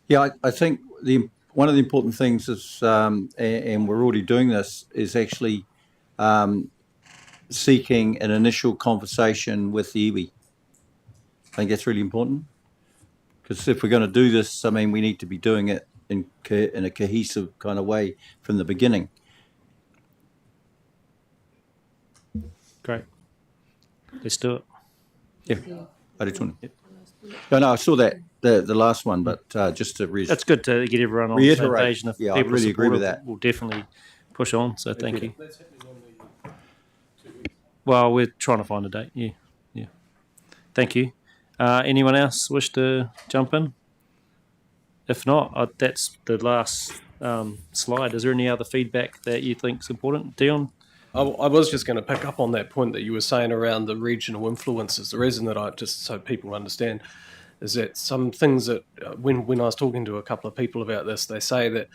Yeah, I think one of the important things is, and we're already doing this, is actually seeking an initial conversation with the iwi. I think that's really important, because if we're going to do this, we need to be doing it in a cohesive kind of way from the beginning.
Great. Let's do it.
Yeah, I just want to. No, I saw that the last one, but just to
that's good to get everyone on the same page. And if
I really agree with that.
We'll definitely push on. So thank you. Well, we're trying to find a date. Yeah. Thank you. Anyone else wish to jump in? If not, that's the last slide. Is there any other feedback that you think is important, Dion?
I was just going to pick up on that point that you were saying around the regional influences. The reason that just so people understand, is that some things that when I was talking to a couple of people about this, they say that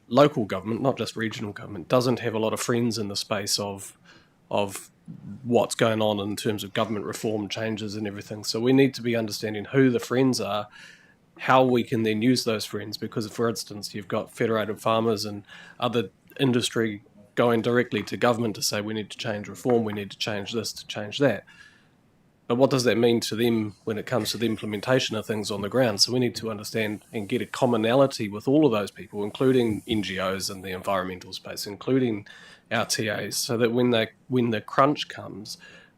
local government, not just regional government, doesn't have a lot of friends in the space of what's going on in terms of government reform changes and everything. So we need to be understanding who the friends are, how we can then use those friends, because for instance, you've got federated farmers and other industry going directly to government to say we need to change reform, we need to change this, to change that. But what does that mean to them when it comes to the implementation of things on the ground? So we need to understand and get a commonality with all of those people, including NGOs in the environmental space, including our TAs, so that when the crunch comes,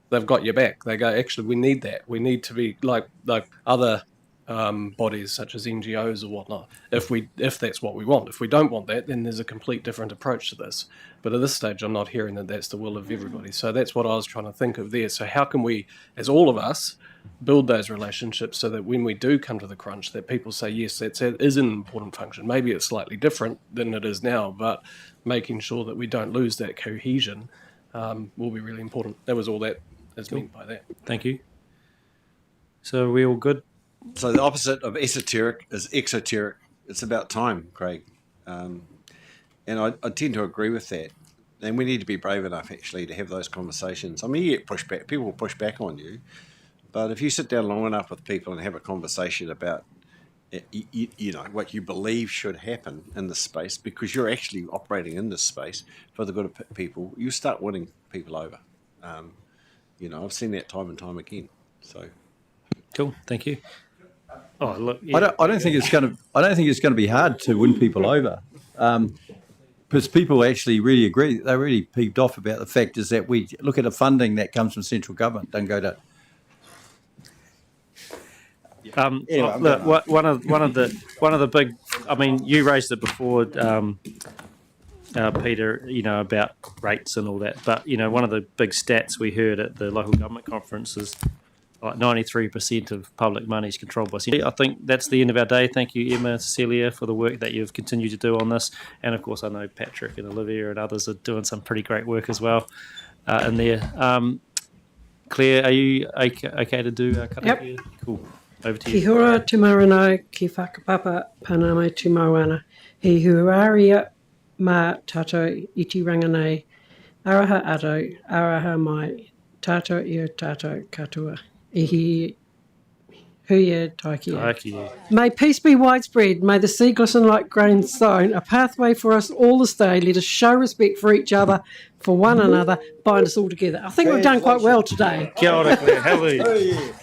they've got your back. They go, actually, we need that. We need to be like other bodies such as NGOs or whatnot, if that's what we want. If we don't want that, then there's a complete different approach to this. But at this stage, I'm not hearing that that's the will of everybody. So that's what I was trying to think of there. So how can we, as all of us, build those relationships so that when we do come to the crunch, that people say, yes, that is an important function. Maybe it's slightly different than it is now, but making sure that we don't lose that cohesion will be really important. That was all that is meant by that.
Thank you. So are we all good?
So the opposite of esoteric is exoteric. It's about time, Craig. And I tend to agree with that. And we need to be brave enough, actually, to have those conversations. I mean, you get pushback. People will push back on you. But if you sit down long enough with people and have a conversation about, you know, what you believe should happen in this space, because you're actually operating in this space for the good of people, you start winning people over. You know, I've seen that time and time again. So,
cool. Thank you. Oh, look. Yeah.
I don't think it's going to be hard to win people over, because people actually really agree. They're really peeved off about the fact is that we look at the funding that comes from central government, don't go to.
Anyway, look, one of the big. I mean, you raised it before, Peter. You know, about rates and all that. But you know, one of the big stats we heard at the local government conference is like 93% of public money is controlled by centre. I think that's the end of our day. Thank you, Emma, Cecilia, for the work that you've continued to do on this. And of course, I know Patrick and Olivia and others are doing some pretty great work as well in there. Claire, are you okay to do a cut
Yep.
here? Cool. Over to
Ki
you.
hora te marano ki whakapapa paname tu mauana. He huaria ma tato iti ranganei. Araha ato, araha mai. Tato ia tato katua. Ihi huia taikia. May peace be widespread. May the sea glisten like grain sown. A pathway for us all this day. Let us show respect for each other, for one another. Bind us all together. I think we've done quite well today.
Kia ora, Claire. Hallelujah.